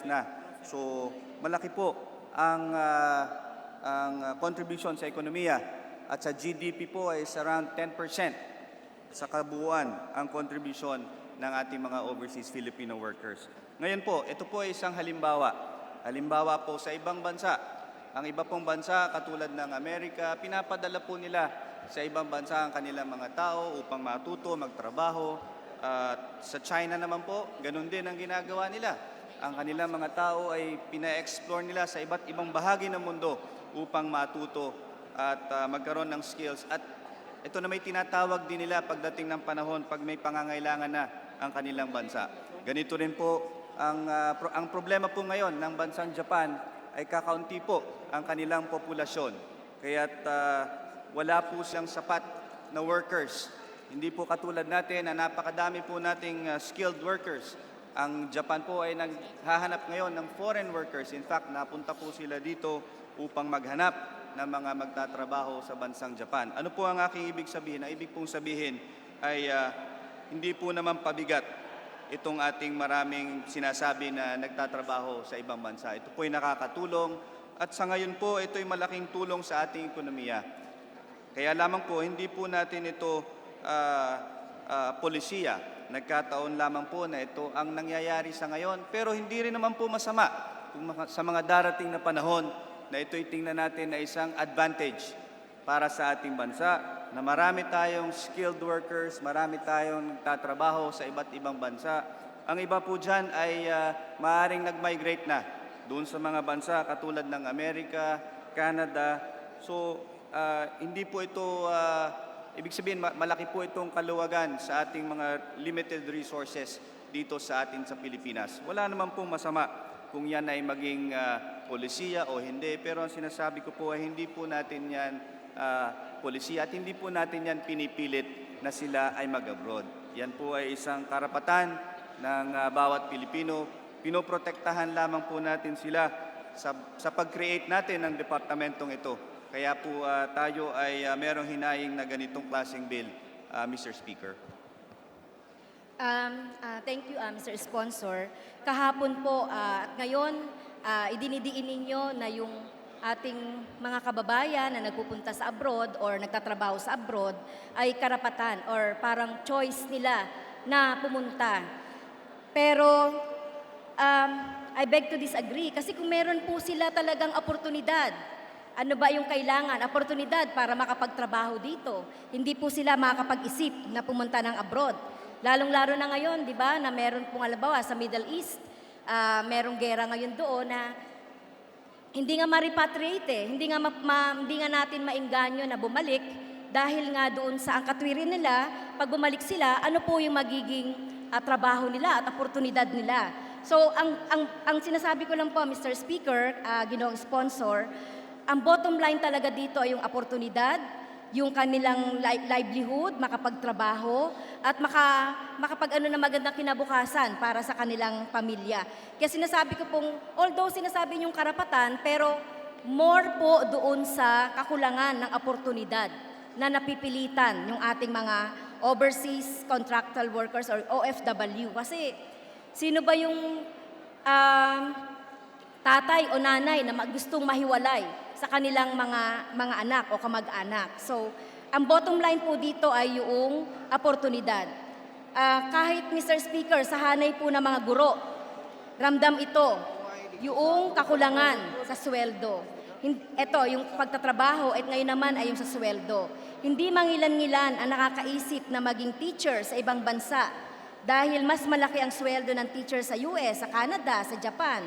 na. So malaki po ang contribution sa ekonomiya at sa GDP po ay around 10% sa kabuuan ang contribution ng ating mga overseas Filipino workers. Ngayon po, ito po ay isang halimbawa. Halimbawa po sa ibang bansa. Ang iba pong bansa katulad ng Amerika, pinapadala po nila sa ibang bansa ang kanilang mga tao upang matuto, magtrabaho. Sa China naman po, ganun din ang ginagawa nila. Ang kanilang mga tao ay pina-explore nila sa iba't ibang bahagi ng mundo upang matuto at magkaroon ng skills. At ito na may tinatawag din nila pagdating ng panahon pag may pangangailangan na ang kanilang bansa. Ganito rin po ang problema po ngayon ng bansang Japan ay kakaunti po ang kanilang populasyon. Kaya't wala po silang sapat na workers. Hindi po katulad natin na napakadami po nating skilled workers. Ang Japan po ay naghahanap ngayon ng foreign workers. In fact, napunta po sila dito upang maghanap ng mga magtatrabaho sa bansang Japan. Ano po ang aking ibig sabihin? Ang ibig pong sabihin ay hindi po naman pabigat itong ating maraming sinasabi na nagtatrabaho sa ibang bansa. Ito po ay nakakatulong at sa ngayon po ito ay malaking tulong sa ating ekonomiya. Kaya lamang po, hindi po natin ito polisiya. Nagkataon lamang po na ito ang nangyayari sa ngayon. Pero hindi rin naman po masama kung sa mga darating na panahon na ito'y tingnan natin na isang advantage para sa ating bansa, na marami tayong skilled workers, marami tayong nagtatrabaho sa iba't ibang bansa. Ang iba po dyan ay maaaring nag-migrate na doon sa mga bansa katulad ng Amerika, Canada. So, hindi po ito, ibig sabihin, malaki po itong kaluwagan sa ating mga limited resources dito sa atin sa Pilipinas. Wala naman pong masama kung yan ay maging polisiya o hindi. Pero ang sinasabi ko po ay hindi po natin yan polisiya at hindi po natin yan pinipilit na sila ay mag-abroad. Yan po ay isang karapatan ng bawat Pilipino. Pinoprotektahan lamang po natin sila sa pag-create natin ng departamentong ito. Kaya po tayo ay merong hinaing na ganitong klaseng bill, Mr. Speaker.
Thank you, Mr. Sponsor. Kahapon po at ngayon, idinidiin ninyo na yung ating mga kababayan na nagpupunta sa abroad or nagtatrabaho sa abroad ay karapatan or parang choice nila na pumunta. Pero I beg to disagree kasi kung meron po sila talagang oportunidad, ano ba yung kailangan? Oportunidad para makapagtrabaho dito. Hindi po sila makakapag-isip na pumunta ng abroad. Lalong-laro na ngayon, di ba, na meron pong halimbawa sa Middle East, merong gera ngayon doon na hindi nga ma-repatriate hindi nga natin maengganyo na bumalik dahil nga doon sa ang katwirin nila, pag bumalik sila, ano po yung magiging trabaho nila at oportunidad nila. So, ang sinasabi ko lang po, Mr. Speaker, ginoong sponsor, ang bottom line talaga dito ay yung oportunidad, yung kanilang livelihood, makapagtrabaho, at makapag-ano na magandang kinabukasan para sa kanilang pamilya. Kaya sinasabi ko pong, although sinasabi niyong karapatan, pero more po doon sa kakulangan ng oportunidad na napipilitan yung ating mga overseas contractual workers or OFW. Kasi sino ba yung tatay o nanay na gustong mahiwalay sa kanilang mga anak o kamag-anak. So, ang bottom line po dito ay yung oportunidad. Kahit, Mr. Speaker, sa hanay po ng mga guro, ramdam ito, yung kakulangan sa sweldo. Ito, yung pagtatrabaho, at ngayon naman ay yung sa sweldo. Hindi mangilan-ngilan ang nakakaisip na maging teacher sa ibang bansa dahil mas malaki ang sweldo ng teacher sa US, sa Canada, sa Japan.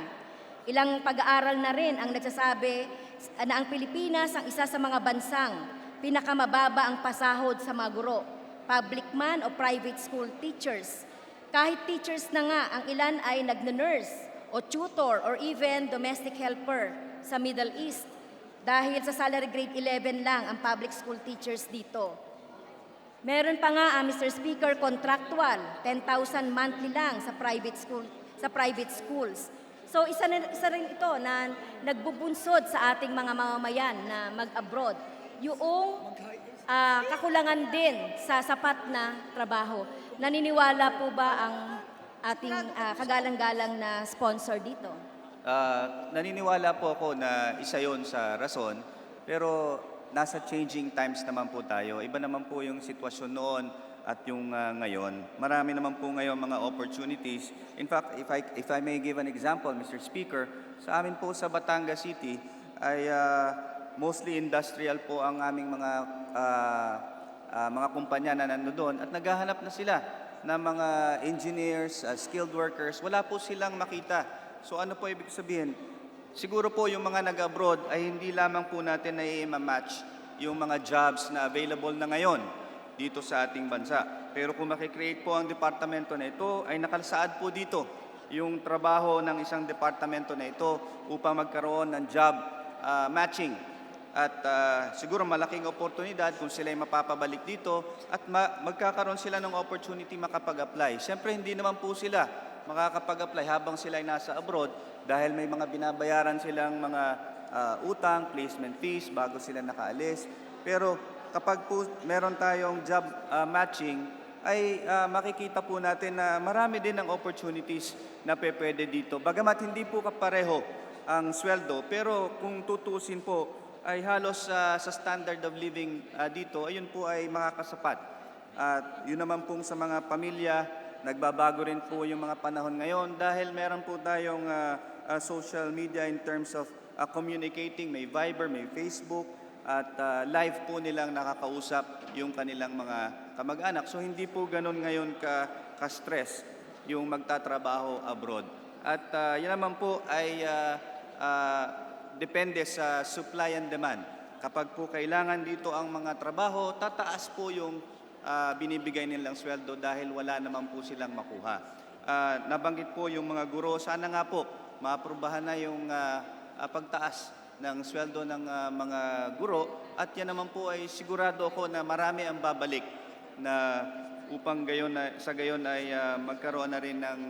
Ilang pag-aaral na rin ang nagsasabi na ang Pilipinas ang isa sa mga bansang pinakamababa ang pasahod sa mga guro, public man o private school teachers. Kahit teachers na nga, ang ilan ay nag-nurse o tutor or even domestic helper sa Middle East dahil sa salary grade 11 lang ang public school teachers dito. Meron pa nga, Mr. Speaker, contractual, 10,000 monthly lang sa private schools. So isa rin ito na nagbubunsod sa ating mga mamamayan na mag-abroad. Yung kakulangan din sa sapat na trabaho. Naniniwala po ba ang ating kagalang-galang na sponsor dito?
Naniniwala po ako na isa yon sa rason, pero nasa changing times naman po tayo. Iba naman po yung sitwasyon noon at yung ngayon. Marami naman po ngayon mga opportunities. In fact, if I may give an example, Mr. Speaker, sa amin po sa Batangas City ay mostly industrial po ang aming mga kumpanya na nandoon at naghahanap na sila ng mga engineers, skilled workers. Wala po silang makita. So ano po ibig sabihin? Siguro po yung mga nag-abroad ay hindi lamang po natin na i-match yung mga jobs na available na ngayon dito sa ating bansa. Pero kung makikreate po ang departamento na ito, ay nakasaad po dito yung trabaho ng isang departamento na ito upang magkaroon ng job matching. At siguro malaking oportunidad kung sila ay mapapabalik dito at magkakaroon sila ng opportunity makapag-apply. Siyempre, hindi naman po sila makakapag-apply habang sila ay nasa abroad dahil may mga binabayaran silang mga utang, placement fees bago sila nakaalis. Pero kapag po meron tayong job matching, ay makikita po natin na marami din ang opportunities na pwede dito. Bagamat hindi po kapareho ang sweldo, pero kung tutuusin po ay halos sa standard of living dito, ayun po ay makakasapat. At yun naman pong sa mga pamilya, nagbabago rin po yung mga panahon ngayon dahil meron po tayong social media in terms of communicating, may Viber, may Facebook, at live po nilang nakakausap yung kanilang mga kamag-anak. So hindi po ganun ngayon ka-stress yung magtatrabaho abroad. At yan naman po ay depende sa supply and demand. Kapag po kailangan dito ang mga trabaho, tataas po yung binibigay nilang sweldo dahil wala naman po silang makuha. Nabanggit po yung mga guro, sana nga po maaprubahan na yung pagtaas ng sweldo ng mga guro at yan naman po ay sigurado ako na marami ang babalik na upang sa gayon ay magkaroon na rin ng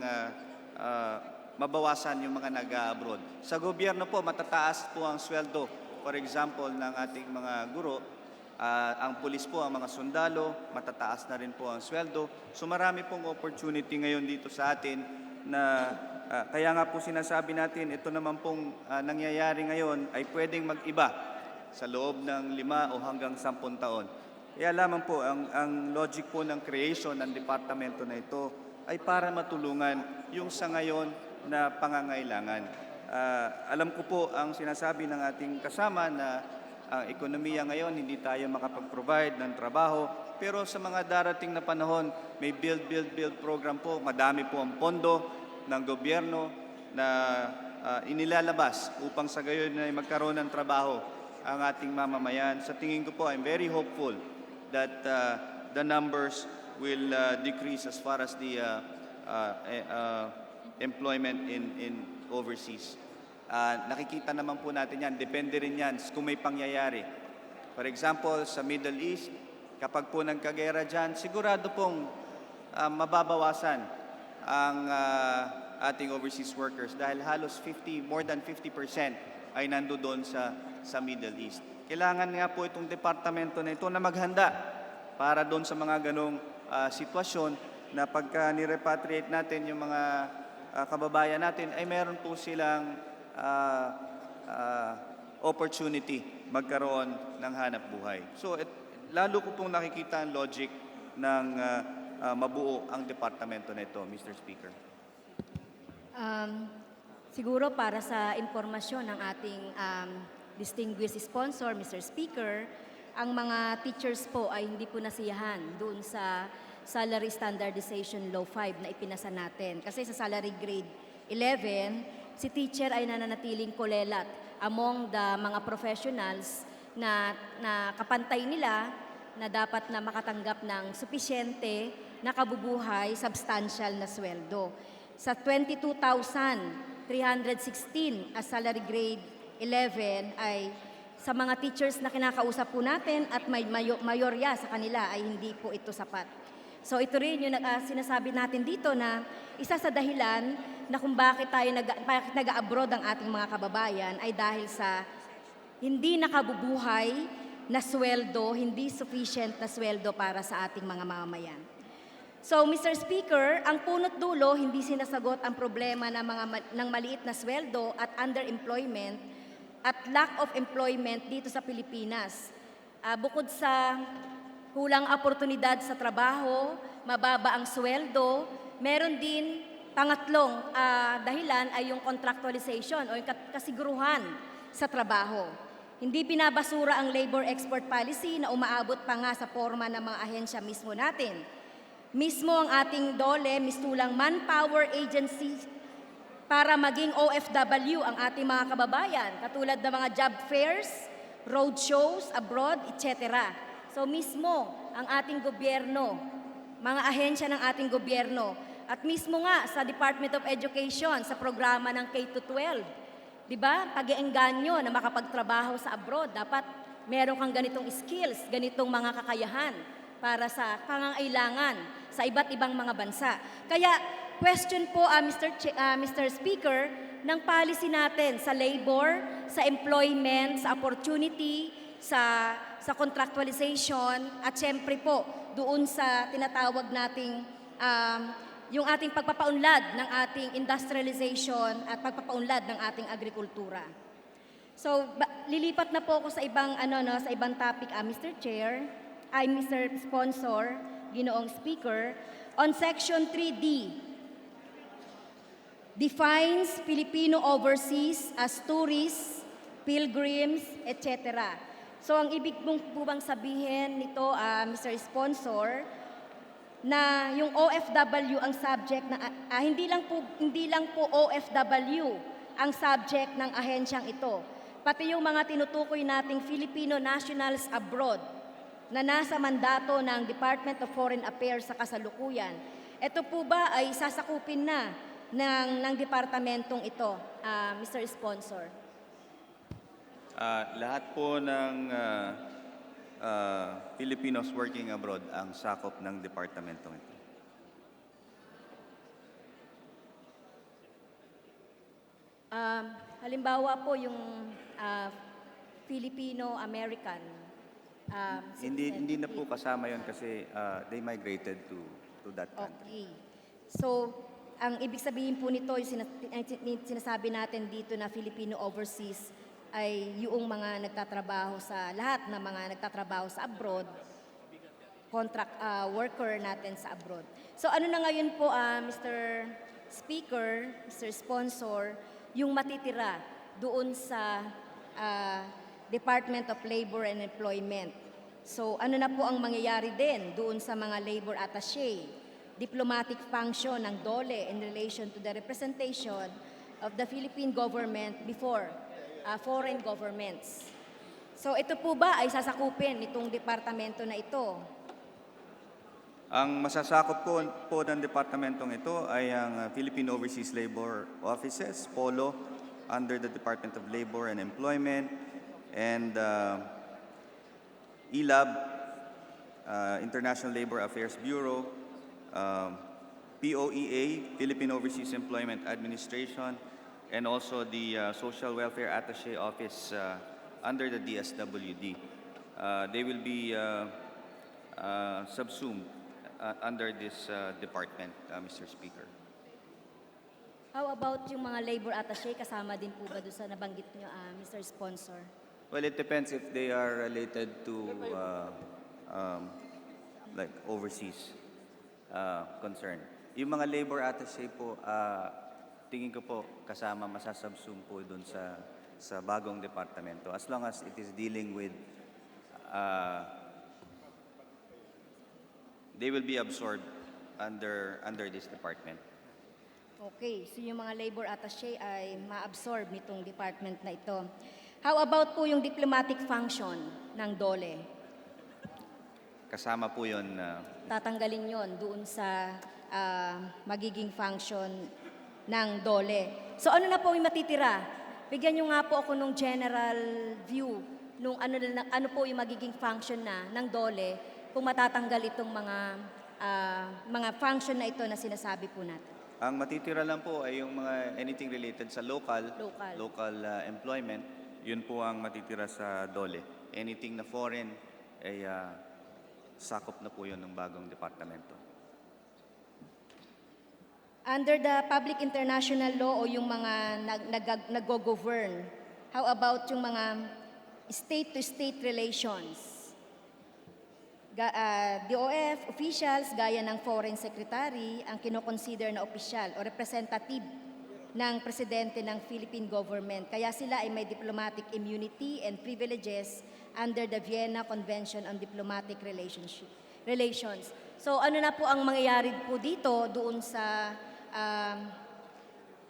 mabawasan yung mga nag-abroad. Sa gobyerno po, matataas po ang sweldo. For example, ng ating mga guro, ang pulis po, ang mga sundalo, matataas na rin po ang sweldo. So marami pong opportunity ngayon dito sa atin na kaya nga po sinasabi natin, ito naman pong nangyayari ngayon ay pwedeng mag-iba sa loob ng 5 o hanggang 10 taon. Kaya lamang po, ang logic po ng creation ng departamento na ito ay para matulungan yung sa ngayon na pangangailangan. Alam ko po ang sinasabi ng ating kasama na ang ekonomiya ngayon, hindi tayo makapag-provide ng trabaho. Pero sa mga darating na panahon, may build program po. Madami po ang pondo ng gobyerno na inilalabas upang sa gayon ay magkaroon ng trabaho ang ating mamamayan. Sa tingin ko po, I'm very hopeful that the numbers will decrease as far as the employment in overseas. Nakikita naman po natin yan, depende rin yan kung may pangyayari. For example, sa Middle East, kapag po nagkagera dyan, sigurado pong mababawasan ang ating overseas workers dahil halos more than 50% ay nandoon sa Middle East. Kailangan nga po itong departamento na ito na maghanda para doon sa mga ganong sitwasyon na pagka nirepatriate natin yung mga kababayan natin ay meron po silang opportunity magkaroon ng hanap buhay. So lalo ko pong nakikita ang logic ng mabuo ang departamento na ito, Mr. Speaker.
Siguro para sa informasyon ng ating distinguished sponsor, Mr. Speaker, ang mga teachers po ay hindi po nasiyahan doon sa Salary Standardization Law 5 na ipinasa natin. Kasi sa salary grade 11, si teacher ay nananatiling kolelat among the mga professionals na kapantay nila na dapat na makatanggap ng supisyente na kabubuhay, substantial na sweldo. Sa 22,316 as salary grade 11 ay sa mga teachers na kinakausap po natin at may mayorya sa kanila ay hindi po ito sapat. So ito rin yung sinasabi natin dito na isa sa dahilan na kung bakit nag-abroad ang ating mga kababayan ay dahil sa hindi nakabubuhay na sweldo, hindi sufficient na sweldo para sa ating mga mamamayan. So, Mr. Speaker, ang punot dulo, hindi sinasagot ang problema ng maliit na sweldo at underemployment at lack of employment dito sa Pilipinas. Bukod sa kulang oportunidad sa trabaho, mababa ang sweldo, meron din pangatlong dahilan ay yung contractualization o yung kasiguruhan sa trabaho. Hindi binabasura ang labor export policy na umaabot pa nga sa forma ng mga ahensya mismo natin. Mismo ang ating DOLE, mistulang manpower agency para maging OFW ang ating mga kababayan, katulad ng mga job fairs, road shows, abroad, etc. So mismo ang ating gobyerno, mga ahensya ng ating gobyerno, at mismo nga sa Department of Education, sa programa ng K-12, di ba? Pag-iengganyo na makapagtrabaho sa abroad, dapat meron kang ganitong skills, ganitong mga kakayahan para sa pangangailangan sa iba't ibang mga bansa. Kaya question po, Mr. Speaker, ng policy natin sa labor, sa employment, sa opportunity, sa contractualization, at syempre po doon sa tinatawag nating yung ating pagpapaunlad ng ating industrialization at pagpapaunlad ng ating agrikultura. So, lilipat na po ako sa ibang sa ibang topic, Mr. Chair, Mr. Sponsor, Ginoong Speaker, on Section 3D defines Filipino overseas as tourists, pilgrims, etc. So ang ibig mong po bang sabihin nito, Mr. Sponsor, na yung OFW ang subject na hindi lang po OFW ang subject ng ahensyang ito. Pati yung mga tinutukoy nating Filipino nationals abroad na nasa mandato ng Department of Foreign Affairs sa kasalukuyan. Ito po ba ay sasakupin na ng departamentong ito, Mr. Sponsor?
Lahat po ng Filipinos working abroad ang sakop ng departamentong ito.
Halimbawa po yung Filipino-American.
Hindi na po kasama yon kasi they migrated to that country.
Okay. So, ang ibig sabihin po nito, yung sinasabi natin dito na Filipino overseas, ay yung mga nagtatrabaho sa, lahat ng mga nagtatrabaho sa abroad, contract worker natin sa abroad. So ano na ngayon po, Mr. Speaker, Mr. Sponsor, yung matitira doon sa Department of Labor and Employment. So ano na po ang mangyayari din doon sa mga labor attaché, diplomatic function ng DOLE in relation to the representation of the Philippine government before foreign governments. So ito po ba ay sasakupin itong departamento na ito?
Ang masasakop po ng departamentong ito ay ang Philippine Overseas Labor Offices, POLO, under the Department of Labor and Employment, and ELAB, International Labor Affairs Bureau, POEA, Philippine Overseas Employment Administration, and also the Social Welfare Attaché Office under the DSWD. They will be subsumed under this department, Mr. Speaker.
How about yung mga labor attaché, kasama din po ba doon sa nabanggit nyo, Mr. Sponsor?
Well, it depends if they are related to like overseas concern. Yung mga labor attaché po, tingin ko po kasama, masasubsume po doon sa bagong departamento as long as it is dealing with they will be absorbed under this department.
Okay, so yung mga labor attaché ay ma-absorb nitong department na ito. How about po yung diplomatic function ng DOLE?
Kasama po yun.
Tatanggalin yon doon sa magiging function ng DOLE. So ano na po yung matitira? Bigyan nyo nga po ako nung general view nung ano po yung magiging function na ng DOLE kung matatanggal itong mga function na ito na sinasabi po natin.
Ang matitira lang po ay yung mga anything related sa local employment. Yun po ang matitira sa DOLE. Anything na foreign ay sakop na po yun ng bagong departamento.
Under the public international law o yung mga nag-govern, how about yung mga state-to-state relations? DOF officials gaya ng foreign secretary ang kinoconsider na opisyal o representative ng presidente ng Philippine government. Kaya sila ay may diplomatic immunity and privileges under the Vienna Convention on Diplomatic Relations. So ano na po ang mangyayari po dito doon sa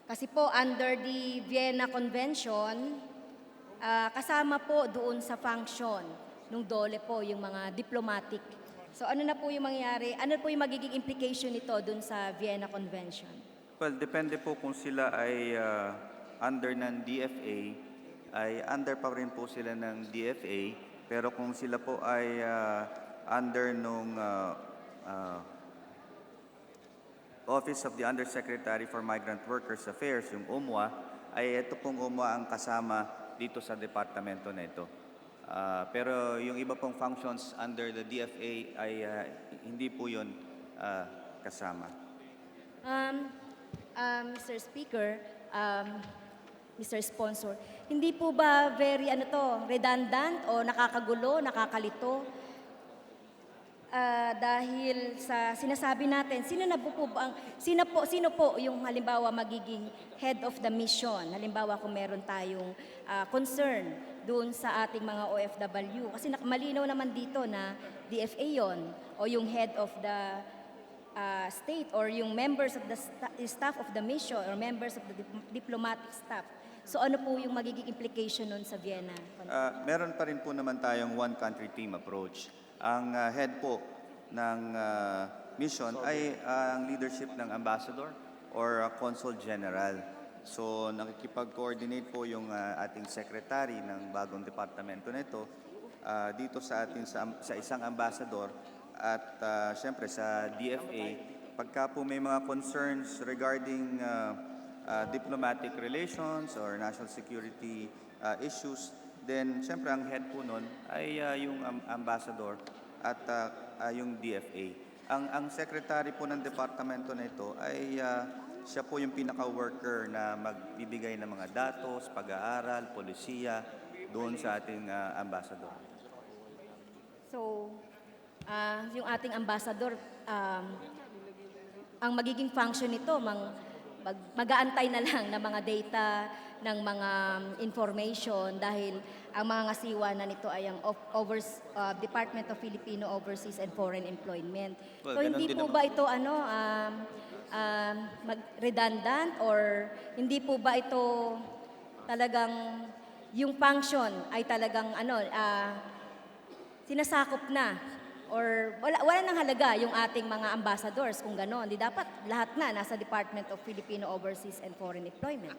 kasi po under the Vienna Convention kasama po doon sa function nung DOLE po yung mga diplomatic. So ano na po yung mangyayari? Ano po yung magiging implication nito doon sa Vienna Convention?
Well, depende po kung sila ay under ng DFA, ay under pa rin po sila ng DFA, pero kung sila po ay under nung Office of the Undersecretary for Migrant Workers Affairs, yung UMWA, ay ito pong UMWA ang kasama dito sa departamento na ito. Pero yung iba pong functions under the DFA ay hindi po yun kasama.
Mr. Speaker, Mr. Sponsor, hindi po ba very redundant o nakakagulo, nakakalito? Dahil sa sinasabi natin, sino po yung halimbawa magiging head of the mission? Halimbawa kung meron tayong concern doon sa ating mga OFW. Kasi malinaw naman dito na DFA yon o yung head of the state or yung members of the staff of the mission or members of the diplomatic staff. So ano po yung magiging implication nun sa Vienna?
Meron pa rin po naman tayong one country team approach. Ang head po ng mission ay ang leadership ng ambassador or consul general. So nakikipag-coordinate po yung ating secretary ng bagong departamento nito dito sa atin sa isang ambassador at syempre sa DFA pagka po may mga concerns regarding diplomatic relations or national security issues, then syempre ang head po nun ay yung ambassador at yung DFA. Ang secretary po ng departamento na ito ay siya po yung pinaka-worker na magbibigay ng mga datos, pag-aaral, polisiya doon sa ating ambassador.
So, yung ating ambassador, ang magiging function nito, mag-aantay na lang ng mga data, ng mga information dahil ang mga ngasiwa na nito ay ang Department of Filipino Overseas and Foreign Employment.
Well,
So hindi po ba ito redundant or hindi po ba ito talagang yung function ay talagang sinasakop na or wala nang halaga yung ating mga ambassadors kung gano'n. Di dapat lahat na nasa Department of Filipino Overseas and Foreign Employment.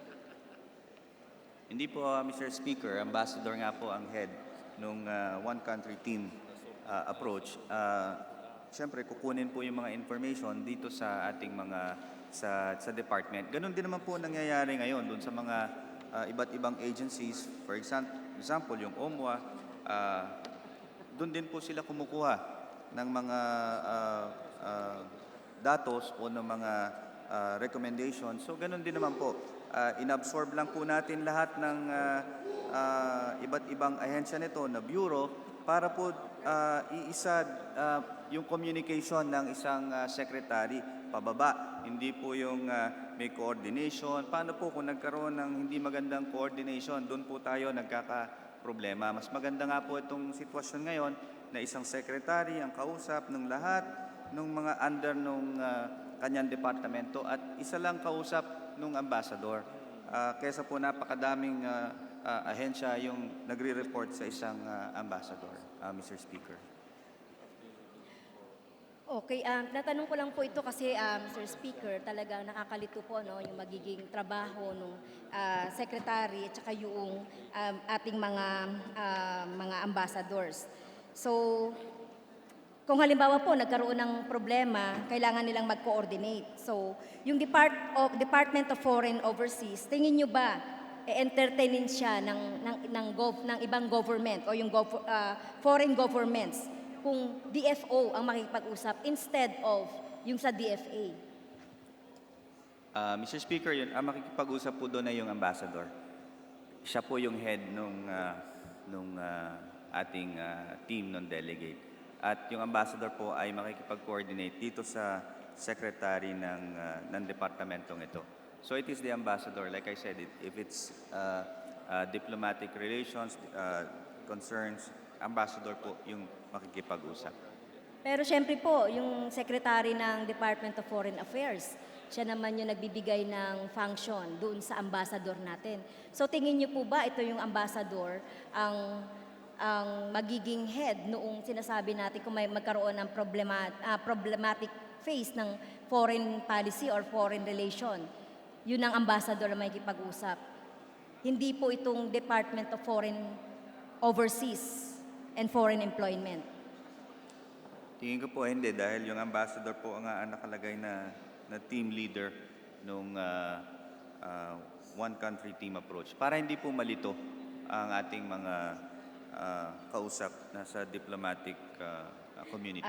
Hindi po, Mr. Speaker, ambassador nga po ang head ng one country team approach. Siyempre, kukunin po yung mga information dito sa ating mga sa department. Ganon din naman po nangyayari ngayon doon sa mga iba't ibang agencies. For example, yung OMWA, doon din po sila kumukuha ng mga datos o ng mga recommendations. So, ganon din naman po. Inabsorb lang po natin lahat ng iba't ibang ahensya nito na bureau para po iisa yung communication ng isang secretary pababa. Hindi po yung may coordination. Paano po kung nagkaroon ng hindi magandang coordination, doon po tayo nagkakaproblema. Mas maganda nga po itong sitwasyon ngayon na isang secretary ang kausap ng lahat ng mga under nung kanyang departamento at isa lang kausap nung ambassador. Kesa po napakadaming ahensya yung nagre-report sa isang ambassador, Mr. Speaker.
Okay, natanong ko lang po ito kasi Mr. Speaker, talagang nakakalito po yung magiging trabaho ng secretary at saka yung ating mga ambassadors. So, kung halimbawa po nagkaroon ng problema, kailangan nilang mag-coordinate. So, yung Department of Foreign Overseas, tingin nyo ba entertainin siya ng ibang government o yung foreign governments kung DFO ang makikipag-usap instead of yung sa DFA?
Mr. Speaker, ang makikipag-usap po doon ay yung ambassador. Siya po yung head nung ating team ng delegate. At yung ambassador po ay makikipag-coordinate dito sa secretary ng departamentong ito. So it is the ambassador, like I said, if it's diplomatic relations, concerns, ambassador po yung makikipag-usap.
Pero syempre po, yung secretary ng Department of Foreign Affairs, siya naman yung nagbibigay ng function doon sa ambassador natin. So tingin niyo po ba ito yung ambassador ang magiging head noong sinasabi natin kung may magkaroon ng problematic phase ng foreign policy or foreign relation? Yun ang ambassador na may kipag-usap. Hindi po itong Department of Foreign Overseas and Foreign Employment.
Tingin ko po hindi dahil yung ambassador po ang nakalagay na team leader nung one country team approach para hindi po malito ang ating mga kausap na sa diplomatic community?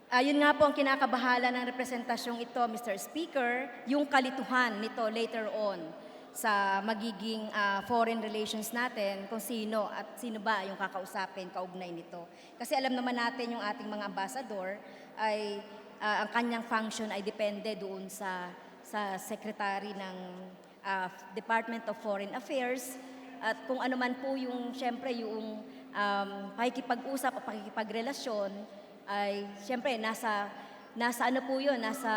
Ayun nga po ang kinakabahala ng representasyong ito, Mr. Speaker, yung kalituhan nito later on sa magiging foreign relations natin, kung sino at sino ba yung kakausapin kaugnay nito. Kasi alam naman natin yung ating mga ambassador ay ang kanyang function ay depende doon sa secretary ng Department of Foreign Affairs at kung ano man po yung syempre yung pakikipag-usap o pakikipagrelasyon ay siyempre nasa ano po yun, nasa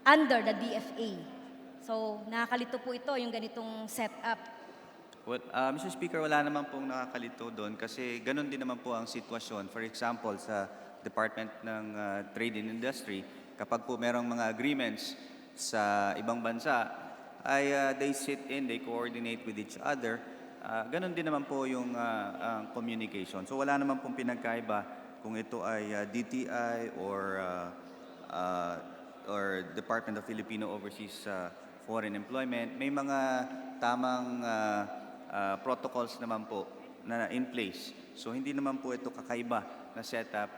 under the DFA. So nakakalito po ito yung ganitong setup.
Well, Mr. Speaker, wala naman pong nakakalito doon kasi ganun din naman po ang sitwasyon. For example, sa Department ng Trade and Industry, kapag po merong mga agreements sa ibang bansa, ay they sit in, they coordinate with each other. Ganun din naman po yung communication. So wala naman pong pinagkaiba kung ito ay DTI or Department of Filipino Overseas Foreign Employment. May mga tamang protocols naman po na in place. So hindi naman po ito kakaiba na setup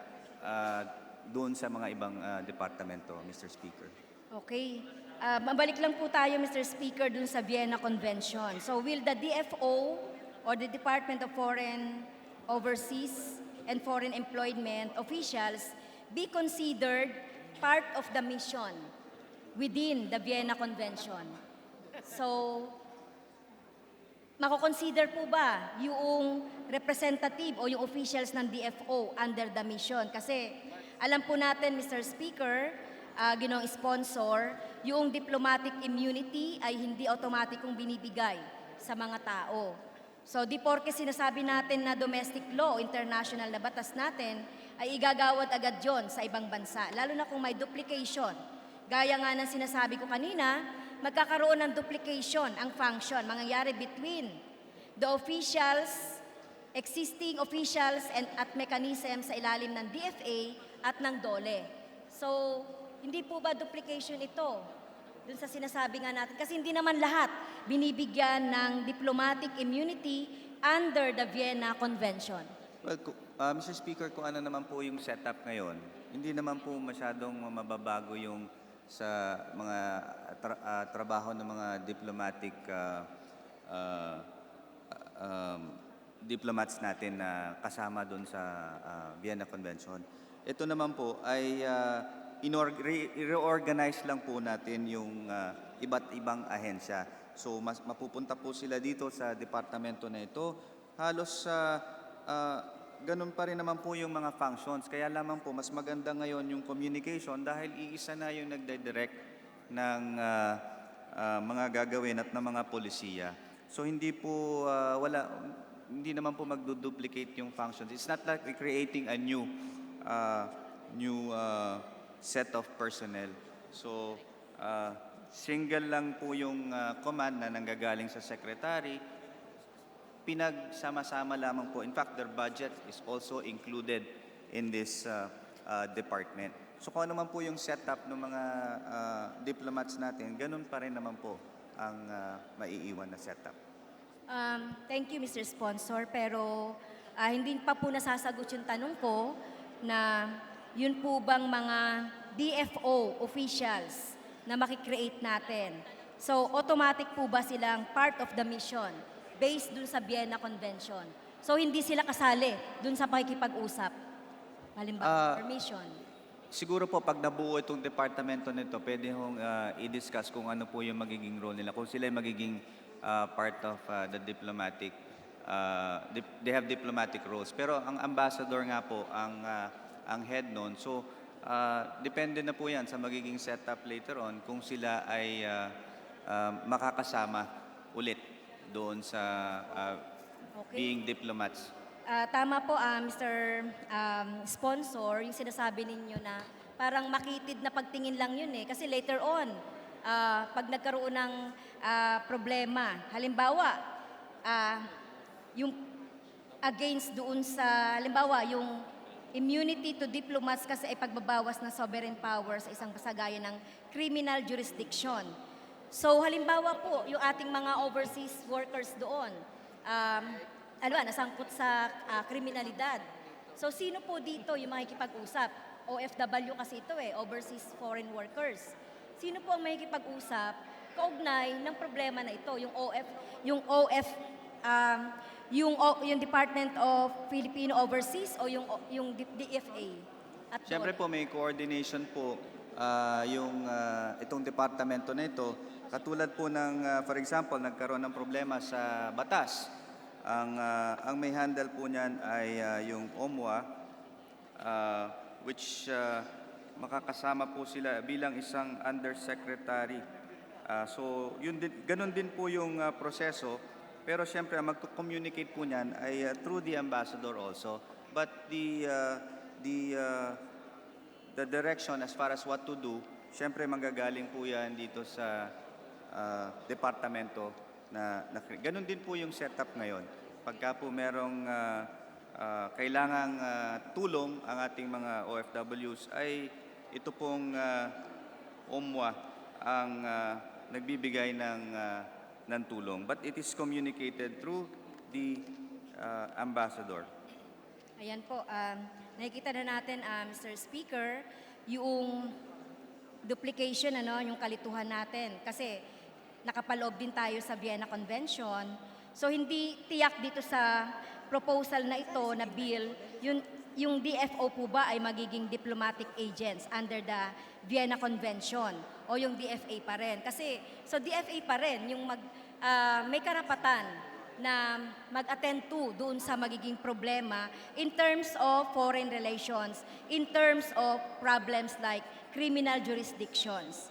doon sa mga ibang departamento, Mr. Speaker.
Okay. Mabalik lang po tayo, Mr. Speaker, dun sa Vienna Convention. So will the DFO or the Department of Foreign Overseas and Foreign Employment officials be considered part of the mission within the Vienna Convention? So, mako-consider po ba yung representative o yung officials ng DFO under the mission? Kasi alam po natin, Mr. Speaker, ginong sponsor, yung diplomatic immunity ay hindi automatikong binibigay sa mga tao. So di porke sinasabi natin na domestic law, international na batas natin, ay igagawad agad yon sa ibang bansa. Lalo na kung may duplication. Gaya nga ng sinasabi ko kanina, magkakaroon ng duplication ang function, mangyayari between the officials, existing officials at mechanism sa ilalim ng DFA at ng DOLE. So, hindi po ba duplication ito? Dun sa sinasabi nga natin. Kasi hindi naman lahat binibigyan ng diplomatic immunity under the Vienna Convention.
Well, Mr. Speaker, kung ano naman po yung setup ngayon, hindi naman po masyadong mababago yung sa mga trabaho ng mga diplomats natin na kasama doon sa Vienna Convention. Ito naman po ay reorganize lang po natin yung iba't ibang ahensya. So mapupunta po sila dito sa departamento na ito. Halos ganun pa rin naman po yung mga functions. Kaya lamang po mas maganda ngayon yung communication dahil iisa na yung nagde-direct ng mga gagawin at ng mga polisiya. So hindi po hindi naman po magduduplicate yung functions. It's not like we're creating a new set of personnel. So, single lang po yung command na nanggagaling sa secretary. Pinagsama-sama lamang po. In fact, their budget is also included in this department. So, kung ano man po yung setup ng mga diplomats natin, ganun pa rin naman po ang maiiwan na setup.
Thank you, Mr. Sponsor. Pero hindi pa po nasasagot yung tanong ko na yun po bang mga DFO officials na makikreate natin? So, automatic po ba silang part of the mission based dun sa Vienna Convention? So, hindi sila kasali dun sa pakikipag-usap? Halimbawa, permission.
Siguro po, pag nabuo itong departamento nito, pwede hong i-discuss kung ano po yung magiging role nila. Kung sila magiging part of the diplomatic, they have diplomatic roles. Pero ang ambassador nga po, ang head noon. So, depende na po yan sa magiging setup later on kung sila ay makakasama ulit doon sa being diplomats.
Tama po, Mr. Sponsor, yung sinasabi ninyo na parang makitid na pagtingin lang yun eh. Kasi later on, pag nagkaroon ng problema, halimbawa, yung against doon sa, halimbawa, yung immunity to diplomats kasi ay pagbabawas ng sovereign power sa isang kasagayan ng criminal jurisdiction. So halimbawa po, yung ating mga overseas workers doon, nasangkot sa kriminalidad. So sino po dito yung makikipag-usap? OFW kasi ito overseas foreign workers. Sino po ang makikipag-usap kaugnay ng problema na ito, yung Department of Filipino Overseas o yung DFA? At
Siyempre po may coordination po itong departamento na ito. Katulad po ng, for example, nagkaroon ng problema sa batas. Ang may handle po niyan ay yung OMWA, which makakasama po sila bilang isang undersecretary. So, ganun din po yung proseso. Pero siyempre, ang mag-communicate po niyan ay through the ambassador also. But the direction as far as what to do, siyempre manggagaling po yan dito sa departamento ganun din po yung setup ngayon. Pagka po merong kailangang tulong ang ating mga OFWs ay ito pong OMWA ang nagbibigay ng tulong. But it is communicated through the ambassador.
Ayan po, nakikita na natin, Mr. Speaker, yung duplication, yung kalituhan natin. Kasi nakapaloob din tayo sa Vienna Convention. So hindi tiyak dito sa proposal na ito na bill, yung DFO po ba ay magiging diplomatic agents under the Vienna Convention o yung DFA pa rin? Kasi, so DFA pa rin, yung may karapatan na mag-attend to doon sa magiging problema in terms of foreign relations, in terms of problems like criminal jurisdictions.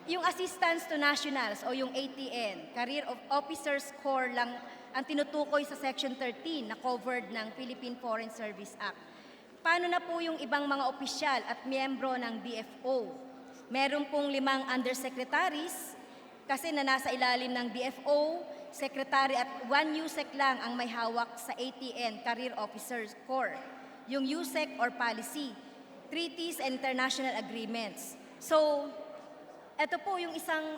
Yung assistance to nationals o yung ATN, Career of Officers Corps lang ang tinutukoy sa Section 13 na covered ng Philippine Foreign Service Act. Paano na po yung ibang mga opisyal at miyembro ng DFO? Meron pong 5 undersecretaries kasi na nasa ilalim ng DFO, secretary at 1 USEC lang ang may hawak sa ATN, Career Officers Corps. Yung USEC or policy, treaties and international agreements. So, ito po yung isang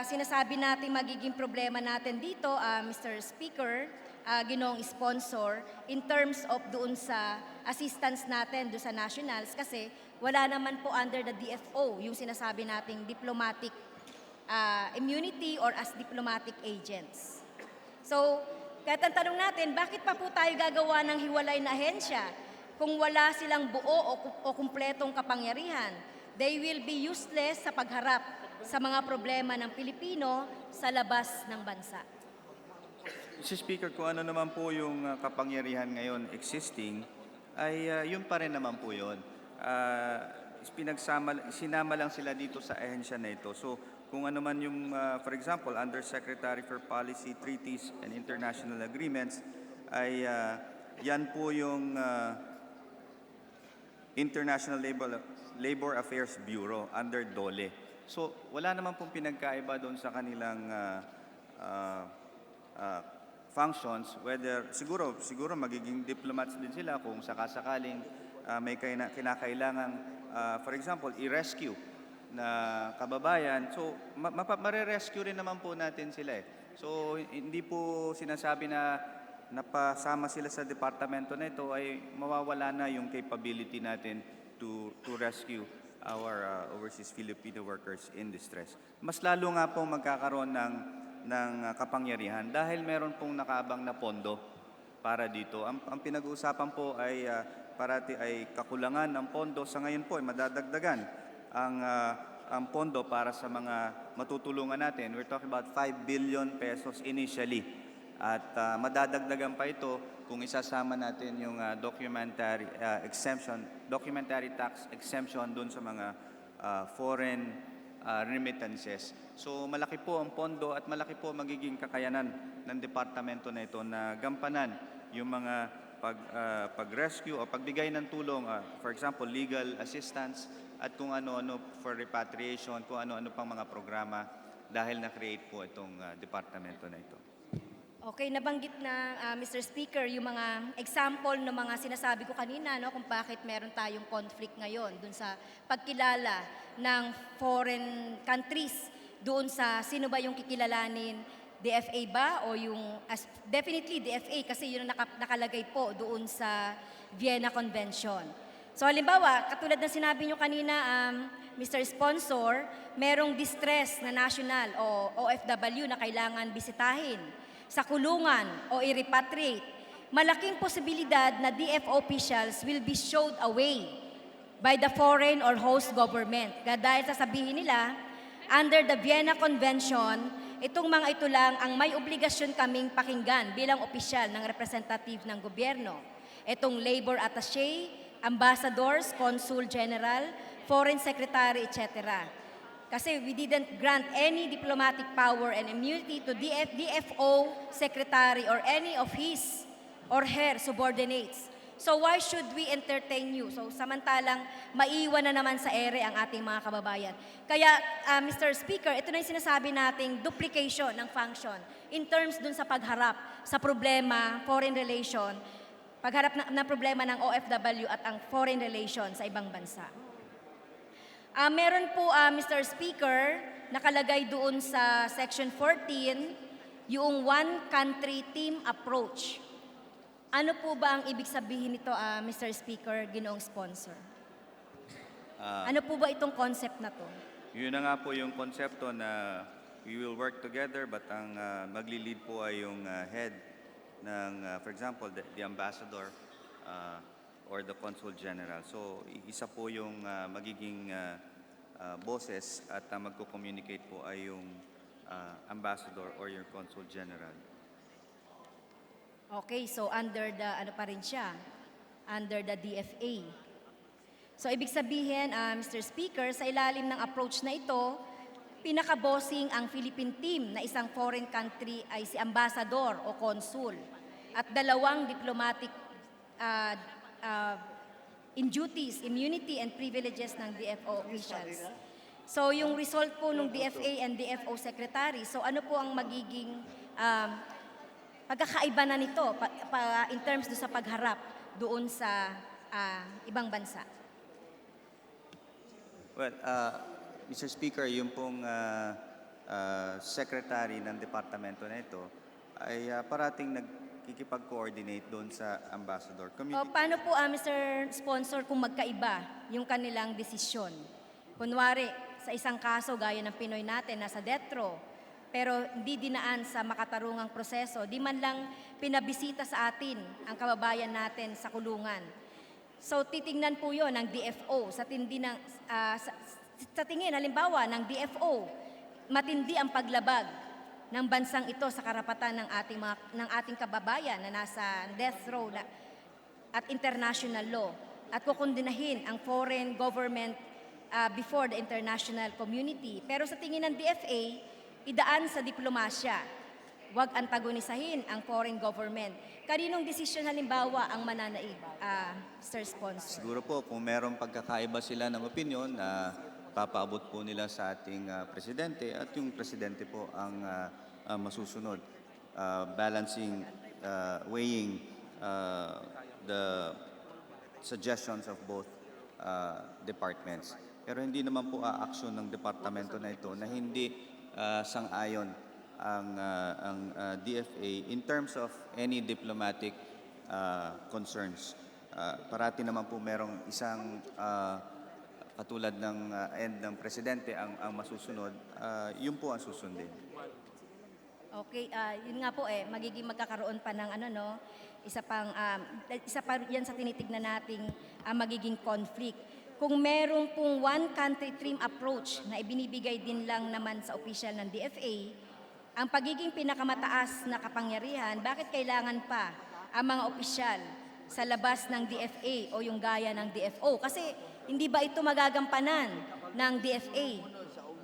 sinasabi natin magiging problema natin dito, Mr. Speaker, ginoong sponsor, in terms of doon sa assistance natin doon sa nationals kasi wala naman po under the DFO yung sinasabi nating diplomatic immunity or as diplomatic agents. So, kahit ang tanong natin, bakit pa po tayo gagawa ng hiwalay na ahensya kung wala silang buo o kumpletong kapangyarihan? They will be useless sa pagharap sa mga problema ng Pilipino sa labas ng bansa.
Mr. Speaker, kung ano naman po yung kapangyarihan ngayon existing, ay yun pa rin naman po yun. Sinama lang sila dito sa ahensya na ito. So, kung ano man yung, for example, Undersecretary for Policy, Treaties, and International Agreements, ay yan po yung International Labor Affairs Bureau under DOLE. So, wala naman pong pinagkaiba doon sa kanilang functions, whether siguro magiging diplomats din sila kung sakasakaling may kinakailangan, for example, i-rescue na kababayan. So, mare-rescue rin naman po natin sila So, hindi po sinasabi na napasama sila sa departamento na ito ay mawawala na yung capability natin to rescue our overseas Filipino workers in distress. Mas lalo nga pong magkakaroon ng kapangyarihan dahil meron pong nakaabang na pondo para dito. Ang pinag-uusapan po ay parati ay kakulangan ng pondo. Sa ngayon po ay madadagdagan ang pondo para sa mga matutulungan natin. We're talking about 5 billion pesos initially. At madadagdagan pa ito kung isasama natin yung documentary tax exemption doon sa mga foreign remittances. So malaki po ang pondo at malaki po magiging kakayanan ng departamento na ito na gampanan yung mga pag-rescue o pagbigay ng tulong, for example, legal assistance at kung ano-ano for repatriation, kung ano-ano pang mga programa dahil na-create po itong departamento na ito.
Okay, nabanggit na, Mr. Speaker, yung mga example ng mga sinasabi ko kanina, kung bakit meron tayong conflict ngayon dun sa pagkilala ng foreign countries, doon sa sino ba yung kikilalanin DFA ba o yung, definitely DFA kasi yun ang nakalagay po doon sa Vienna Convention. So halimbawa, katulad ng sinabi nyo kanina, Mr. Sponsor, merong distress na national o OFW na kailangan bisitahin sa kulungan o i-repatriate. Malaking posibilidad na DFO officials will be showed away by the foreign or host government. Dahil sasabihin nila, under the Vienna Convention, itong mga ito lang ang may obligasyon kaming pakinggan bilang opisyal ng representative ng gobyerno. Itong labor attaché, ambassadors, consul general, foreign secretary, etc. Kasi we didn't grant any diplomatic power and immunity to DFO secretary or any of his or her subordinates. So why should we entertain you? So samantalang maiwan na naman sa ere ang ating mga kababayan. Kaya Mr. Speaker, ito na yung sinasabi nating duplication ng function in terms dun sa pagharap sa problema, foreign relation, pagharap na problema ng OFW at ang foreign relation sa ibang bansa. Meron po, Mr. Speaker, nakalagay doon sa Section 14, yung one country team approach. Ano po ba ang ibig sabihin nito, Mr. Speaker, Ginoong Sponsor? Ano po ba itong concept na to?
Yun na nga po yung konsepto na we will work together but ang magli-lead po ay yung head ng, for example, the ambassador or the consul general. So, isa po yung magiging boses at magko-communicate po ay yung ambassador or your consul general.
Okay, so under the, ano pa rin siya? Under the DFA. So, ibig sabihin, Mr. Speaker, sa ilalim ng approach na ito, pinaka-bossing ang Philippine team na isang foreign country ay si ambassador o consul at dalawang diplomatic in duties, immunity, and privileges ng DFO officials. So, yung result po ng DFA and DFO secretary, so ano po ang magiging pagkakaiba na nito in terms do sa pagharap doon sa ibang bansa?
Well, Mr. Speaker, yung pong secretary ng departamento na ito ay parating nagkikipag-coordinate doon sa ambassador.
Paano po, Mr. Sponsor, kung magkaiba yung kanilang desisyon? Kunwari, sa isang kaso gaya ng Pinoy natin, nasa death row, pero hindi dinaan sa makatarungang proseso, di man lang pinabisita sa atin ang kababayan natin sa kulungan. So titingnan po yon ng DFO sa tingin halimbawa ng DFO, matindi ang paglabag ng bansang ito sa karapatan ng ating kababayan na nasa death row at international law at kukundinahin ang foreign government before the international community. Pero sa tingin ng DFA, idaan sa diplomasya. Huwag antagonisahin ang foreign government. Kaninong desisyon halimbawa ang mananaig, Sir Sponsor?
Siguro po kung merong pagkakaiba sila ng opinion na papaabot po nila sa ating presidente at yung presidente po ang masusunod. Balancing, weighing the suggestions of both departments. Pero hindi naman po aaksyon ng departamento na ito na hindi sang-ayon ang DFA in terms of any diplomatic concerns. Parati naman po merong isang katulad ng end ng presidente ang masusunod, yun po ang susundin.
Okay, yun nga po magiging magkakaroon pa ng isa pa yan sa tinitignan nating magiging conflict. Kung merong pong one country team approach na ibinibigay din lang naman sa official ng DFA, ang pagiging pinakamataas na kapangyarihan, bakit kailangan pa ang mga opisyal sa labas ng DFA o yung gaya ng DFO? Kasi hindi ba ito magagampanan ng DFA,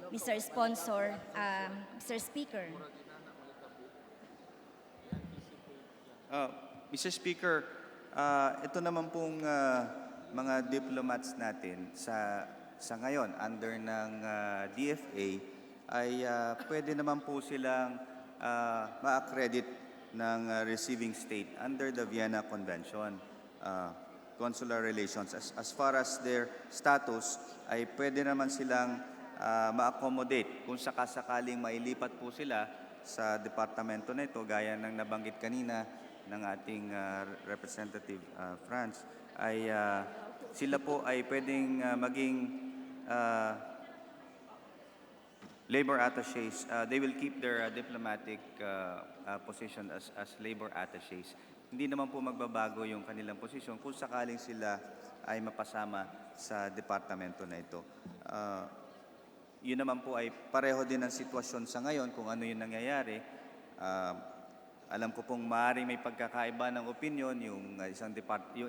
Mr. Sponsor, Mr. Speaker?
Mr. Speaker, ito naman pong mga diplomats natin sa ngayon under ng DFA ay pwede naman po silang ma-accredit ng receiving state under the Vienna Convention. Consular relations. As far as their status, ay pwede naman silang ma-accommodate kung sakasakaling mailipat po sila sa departamento na ito, gaya ng nabanggit kanina ng ating Representative Franz, ay sila po ay pwedeng maging labor attaches. They will keep their diplomatic position as labor attaches. Hindi naman po magbabago yung kanilang posisyon kung sakaling sila ay mapasama sa departamento na ito. Yun naman po ay pareho din ang sitwasyon sa ngayon kung ano yung nangyayari. Alam ko pong maaaring may pagkakaiba ng opinion yung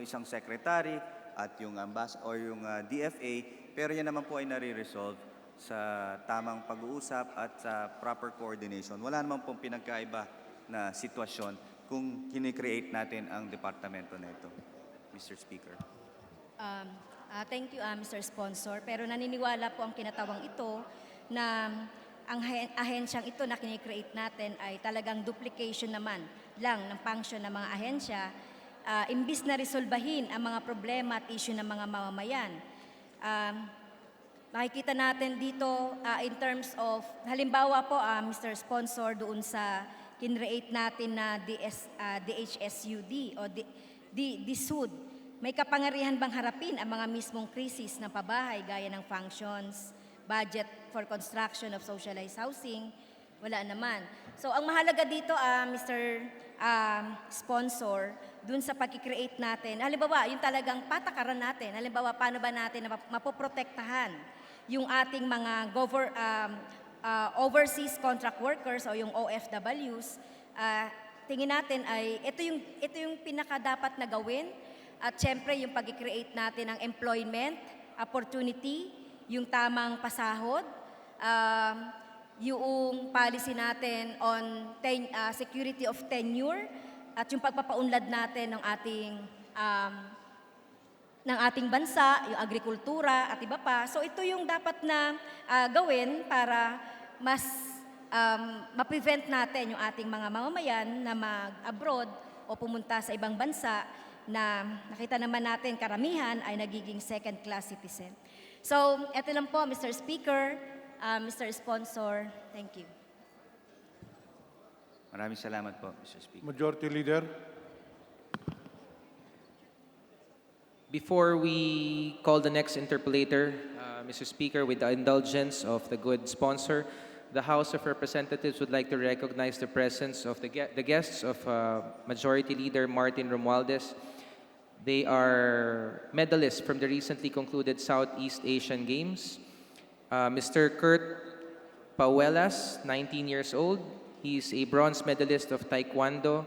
isang secretary at yung yung DFA, pero yan naman po ay nare-resolve sa tamang pag-uusap at sa proper coordination. Wala naman pong pinagkaiba na sitwasyon kung kini-create natin ang departamento na ito, Mr. Speaker.
Thank you, Mr. Sponsor. Pero naniniwala po ang kinatawang ito na ang ahensyang ito na kinikreate natin ay talagang duplication naman lang ng function ng mga ahensya, imbis na resolbahin ang mga problema at issue ng mga mamamayan. Makikita natin dito in terms of, halimbawa po, Mr. Sponsor, doon sa kinreate natin na DHSUD o DSUD, may kapangyarihan bang harapin ang mga mismong krisis ng pabahay gaya ng functions, budget for construction of socialized housing? Wala naman. So ang mahalaga dito, Mr. Sponsor, dun sa pag-create natin, halimbawa, yung talagang patakaran natin, halimbawa, paano ba natin mapoprotektahan yung ating mga overseas contract workers o yung OFWs, tingin natin ay ito yung pinakadapat na gawin. At syempre, yung pag-create natin ng employment, opportunity, yung tamang pasahod, yung policy natin on security of tenure, at yung pagpapaunlad natin ng ating bansa, yung agrikultura at iba pa. So ito yung dapat na gawin para mas ma-prevent natin yung ating mga mamamayan na mag-abroad o pumunta sa ibang bansa na nakita naman natin karamihan ay nagiging second-class citizen. So, ito lang po, Mr. Speaker, Mr. Sponsor, thank you.
Maraming salamat po, Mr. Speaker.
Majority Leader.
Before we call the next interpellator, Mr. Speaker, with the indulgence of the good sponsor, the House of Representatives would like to recognize the presence of the guests of Majority Leader Martin Romualdez. They are medalists from the recently concluded Southeast Asian Games. Mr. Kurt Pauelas, 19 years old. He's a bronze medalist of Taekwondo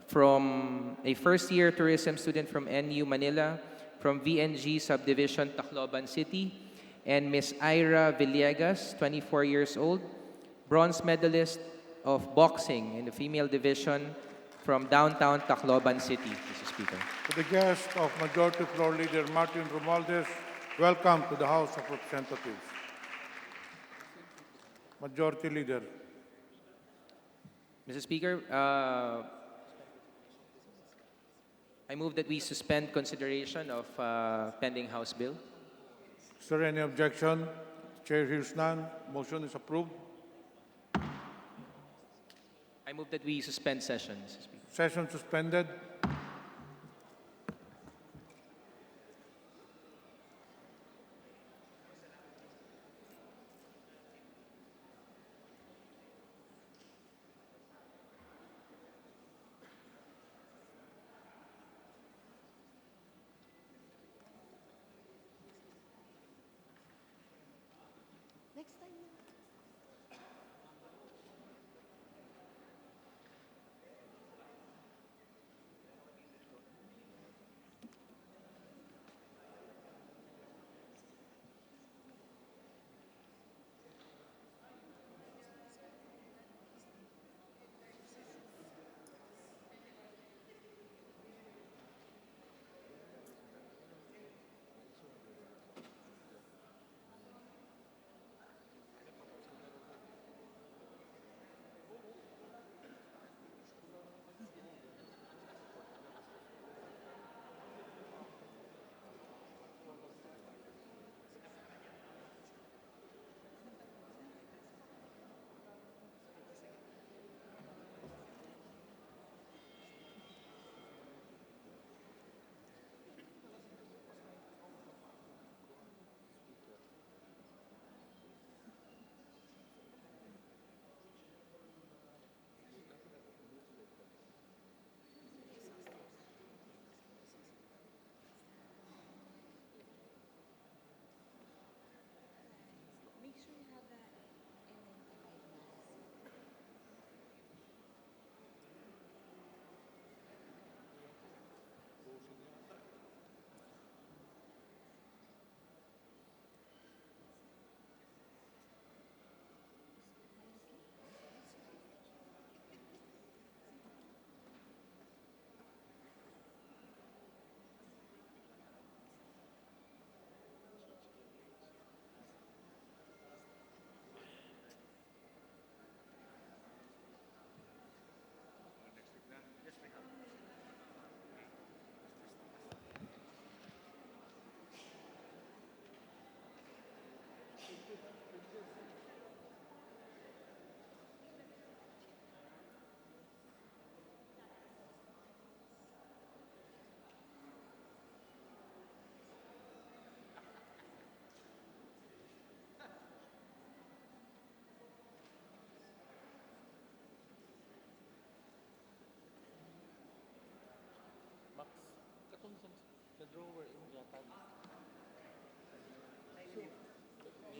from a first-year tourism student from NU Manila, from VNG Subdivision, Tacloban City. And Ms. Ira Villegas, 24 years old, bronze medalist of boxing in the female division from downtown Tacloban City, Mr. Speaker.
To the guest of Majority Floor Leader Martin Romualdez, welcome to the House of Representatives. Majority Leader.
Mr. Speaker, I move that we suspend consideration of pending House bill.
Is there any objection? Chair hears none. Motion is approved.
I move that we suspend session, Mr. Speaker.
Session suspended.
Next time.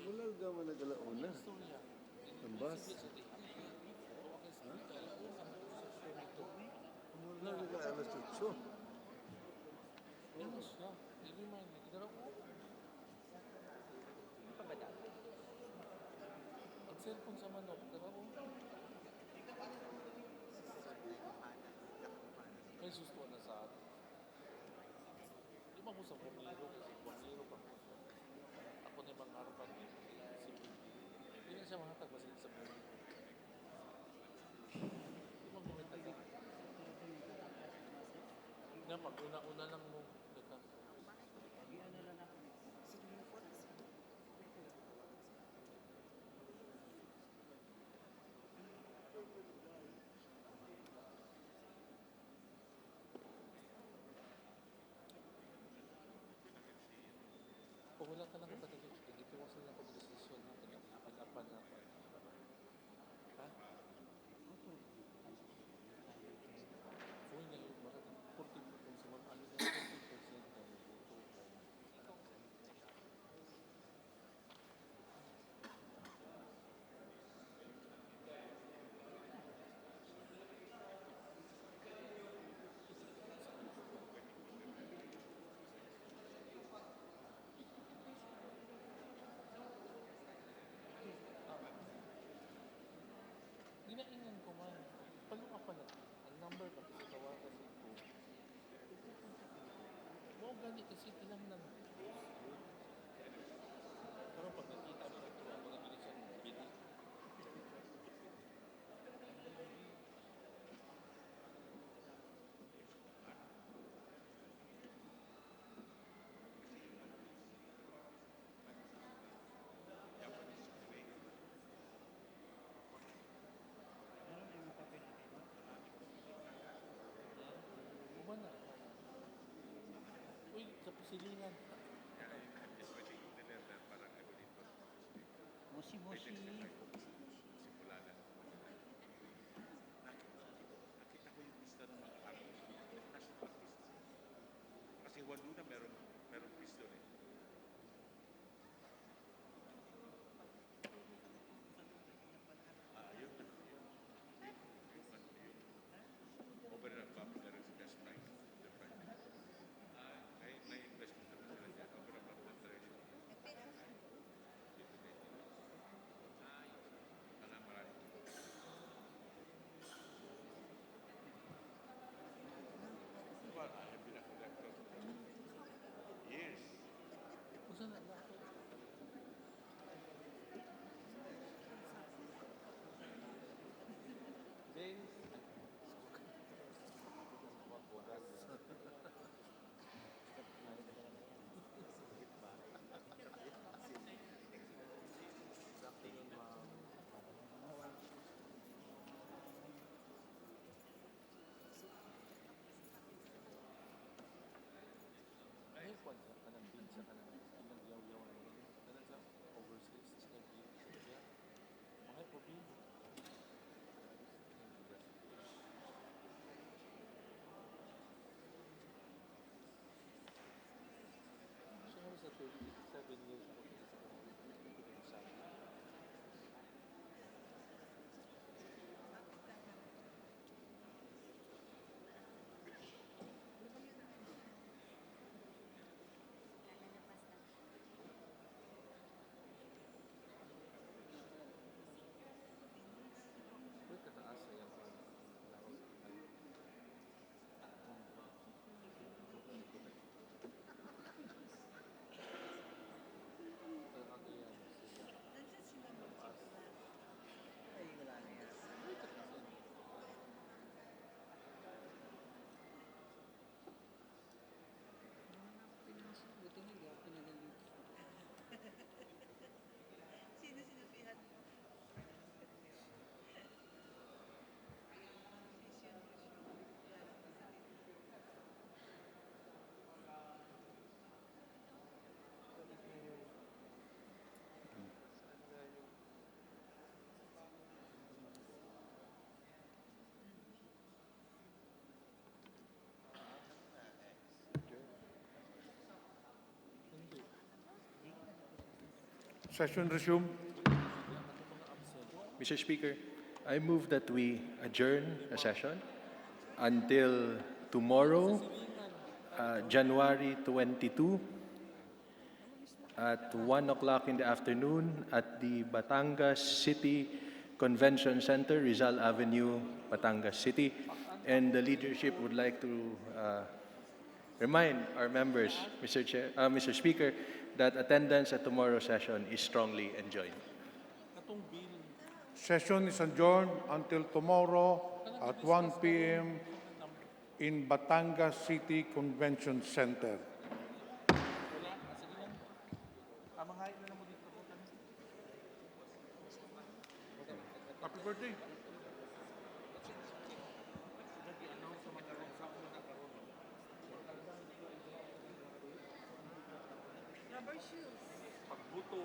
Mulal ka man nagalauna. Ang bus. Mulal ka alas 8.
Session resumed.
Mr. Speaker, I move that we adjourn the session until tomorrow, January 22, at 1 o'clock in the afternoon at the Batangas City Convention Center, Rizal Avenue, Batangas City. And the leadership would like to remind our members, Mr. Speaker, that attendance at tomorrow's session is strongly enjoined.
Session is adjourned until tomorrow at 1 p.m. in Batangas City Convention Center. Happy birthday.
Pagbuto.